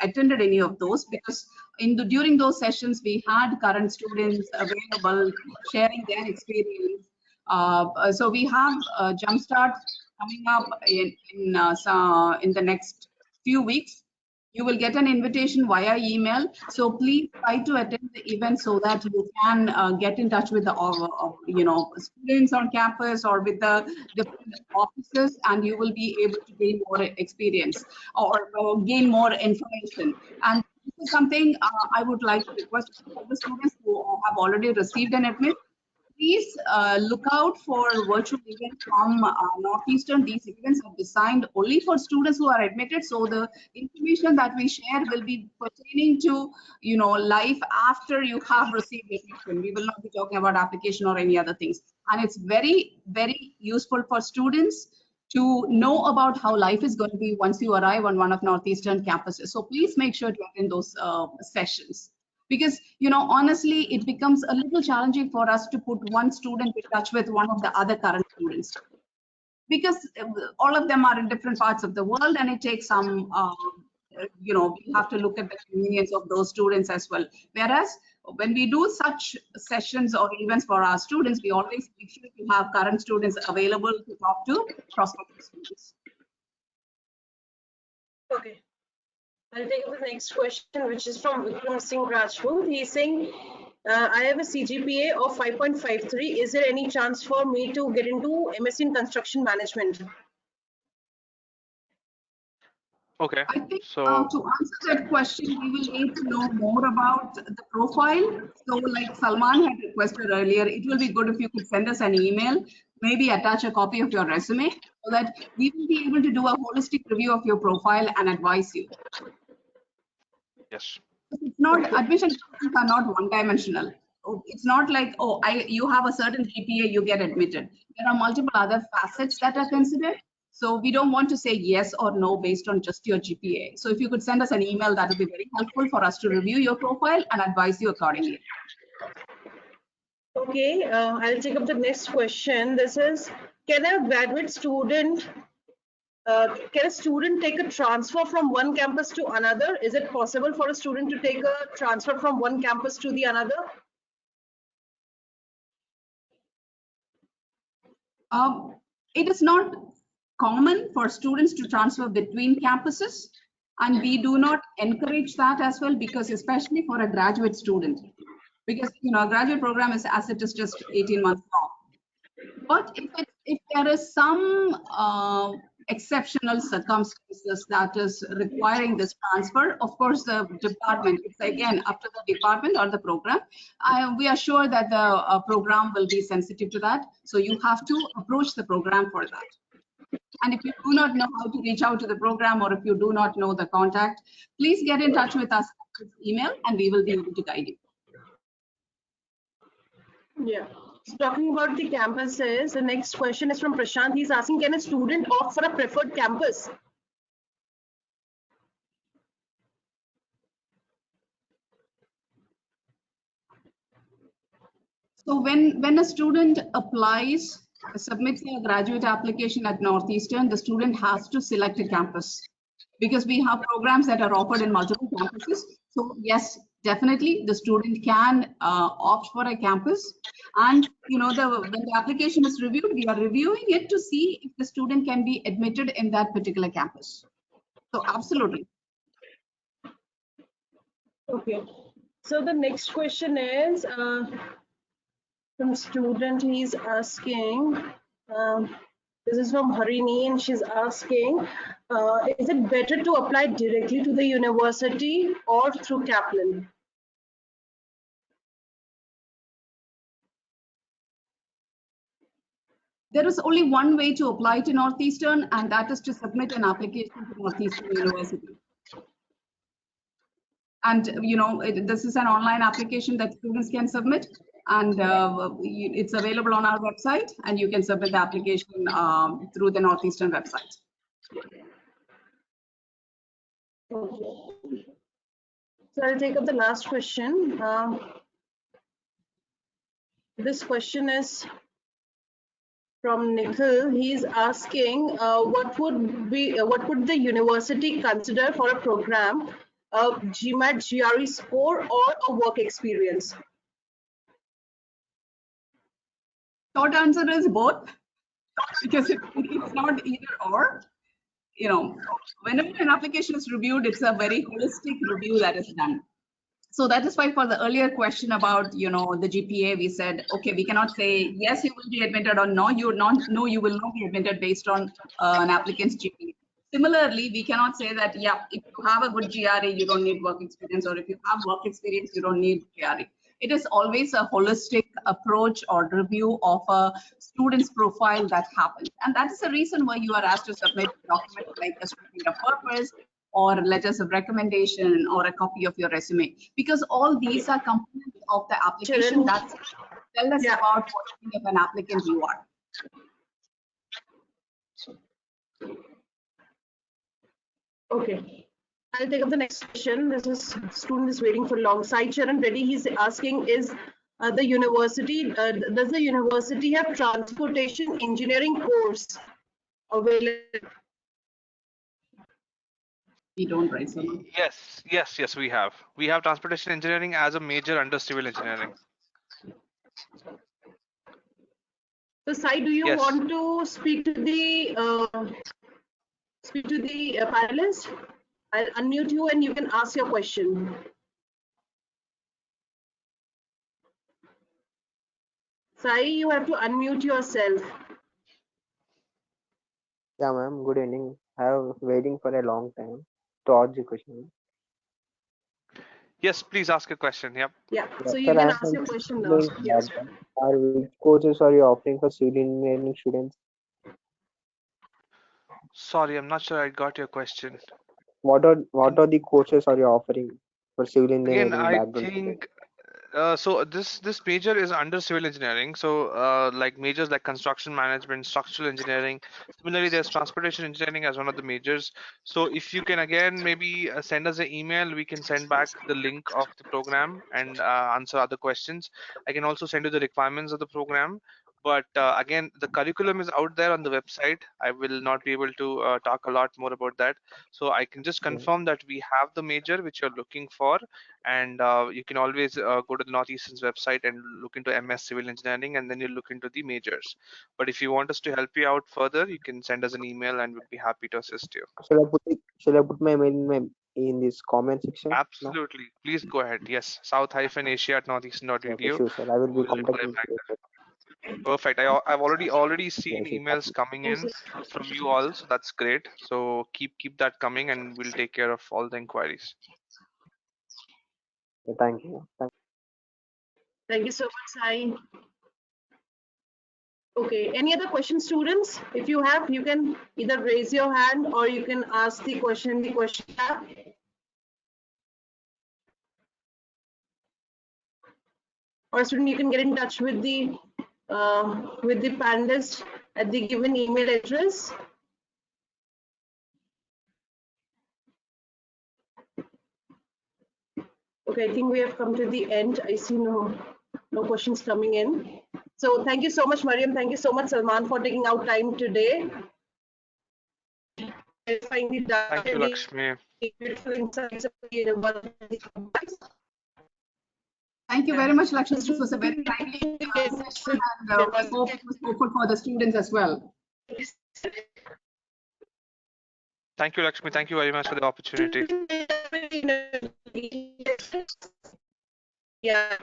attended any of those, because during those sessions, we had current students available sharing their experience. So we have Jumpstart coming up in the next few weeks. You will get an invitation via email. So please try to attend the event so that you can get in touch with the students on campus or with the different offices, and you will be able to gain more experience or gain more information. And this is something I would like to request all the students who have already received an admit. Please look out for virtual events from Northeastern. These events are designed only for students who are admitted. So the information that we share will be pertaining to, life after you have received admission. We will not be talking about application or any other things. And it's very, very useful for students to know about how life is going to be once you arrive on one of Northeastern campuses. So please make sure to attend those sessions. Because, honestly, it becomes a little challenging for us to put one student in touch with one of the other current students. Because all of them are in different parts of the world, and it takes some, we have to look at the convenience of those students as well. Whereas when we do such sessions or events for our students, we always make sure to have current students available to talk to prospective students. Okay. I'll take up the next question, which is from Vikram Singh Rajput. He's saying, I have a CGPA of 5.53. Is there any chance for me to get into MSc in construction management? Okay. I think So to answer that question, we will need to know more about the profile. So like Salman had requested earlier, it will be good if you could send us an email, maybe attach a copy of your resume so that we will be able to do a holistic review of your profile and advise you. yes. It's not, admission processes are not one-dimensional. It's not like, you have a certain GPA, you get admitted. There are multiple other facets that are considered. So we don't want to say yes or no based on just your GPA. So if you could send us an email, that would be very helpful for us to review your profile and advise you accordingly. Okay, I'll take up the next question. This is, can a graduate student take a transfer from one campus to another? Is it possible for a student to take a transfer from one campus to the another? It is not common for students to transfer between campuses, and we do not encourage that as well, because especially for a graduate student, because a graduate program is, as it is, just 18 months long. But if there is some exceptional circumstances that is requiring this transfer, of course the department, it's again up to the department or the program. We are sure that the program will be sensitive to that, so you have to approach the program for that. And if you do not know how to reach out to the program, or if you do not know the contact, please get in touch with us with email and we will be able to guide you. Yeah. So talking about the campuses, the next question is from Prashant. He's asking, can a student opt for a preferred campus? So when a student applies, submits a graduate application at Northeastern, the student has to select a campus, because we have programs that are offered in multiple campuses. So yes, definitely the student can opt for a campus. And when the application is reviewed, we are reviewing it to see if the student can be admitted in that particular campus. So absolutely. Okay. So the next question is from student. He's asking. This is from Harini, and she's asking, is it better to apply directly to the university or through Kaplan? There is only one way to apply to Northeastern, and that is to submit an application to Northeastern University. And this is an online application that students can submit, and it's available on our website, and you can submit the application through the Northeastern website. Okay. So I'll take up the last question. This question is from Nikhil. He's asking, what would the university consider for a program, a Gmat Gre score or a work experience? Short answer is both, because it's not either or. Whenever an application is reviewed, it's a very holistic review that is done. So that is why for the earlier question about the GPA, we said, okay, we cannot say yes, you will be admitted, or no, you will not be admitted based on an applicant's GPA. Similarly, we cannot say that, yeah, if you have a good GRE, you don't need work experience, or if you have work experience, you don't need GRE. It is always a holistic approach or review of a student's profile that happens. And that is the reason why you are asked to submit documents like a statement of purpose, or letters of recommendation, or a copy of your resume, because all these are components of the application that tell us about what kind of an applicant you are. Okay, I'll take up the next question. This is student is waiting for long. Sai Charan Reddy, he's asking, is does the university have transportation engineering course available? We don't, right? So Yes, we have. We have transportation engineering as a major under civil engineering. So Sai, do you want to speak to the panelist? I'll unmute you and you can ask your question. Sai, you have to unmute yourself. Yeah, ma'am. Good evening. I have waiting for a long time to ask the question. Yes, please ask a question. Yep. Yeah. So you can ask your question now. Yes. Which courses are you offering for civil engineering students? Sorry, I'm not sure I got your question. What are the courses are you offering for civil engineering Again, I background? think so this major is under civil engineering. So like majors like construction management, structural engineering. Similarly, there's transportation engineering as one of the majors. So if you can again maybe send us an email, we can send back the link of the program and answer other questions. I can also send you the requirements of the program. But again, the curriculum is out there on the website. I will not be able to talk a lot more about that. So I can just confirm that we have the major which you're looking for, and you can always go to the Northeastern's website and look into MS Civil Engineering, and then you look into the majors. But if you want us to help you out further, you can send us an email and we'd be happy to assist you. Shall I put my mail in this comment section? Absolutely. No? Please go ahead. Yes, south-asia@northeastern.edu. Okay, sure, sir. I will be contacting you. Perfect. I've already seen emails coming in from you all, so that's great. So keep that coming, and we'll take care of all the inquiries. Thank you. Thank you so much, Sai. Okay, any other questions, students? If you have, you can either raise your hand or you can ask the question in the question tab. Or student, you can get in touch with the panelist at the given email address. Okay, I think we have come to the end. I see no questions coming in. So thank you so much, Mariam. Thank you so much, Salman, for taking out time today. Thank you, Lakshmi. Thank you very much, Lakshmi. This was a very lively session, and we hope it was helpful for the students as well. Thank you, Lakshmi. Thank you very much for the opportunity. Yeah.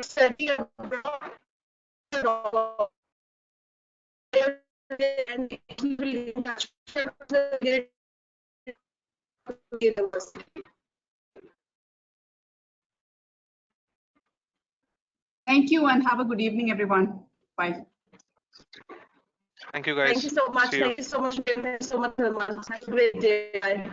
Study abroad. And we will university. Thank you and have a good evening, everyone. Bye. Thank you, guys. Thank you so much. See you. Thank you so much. Thank you so much. Have a great day. Bye.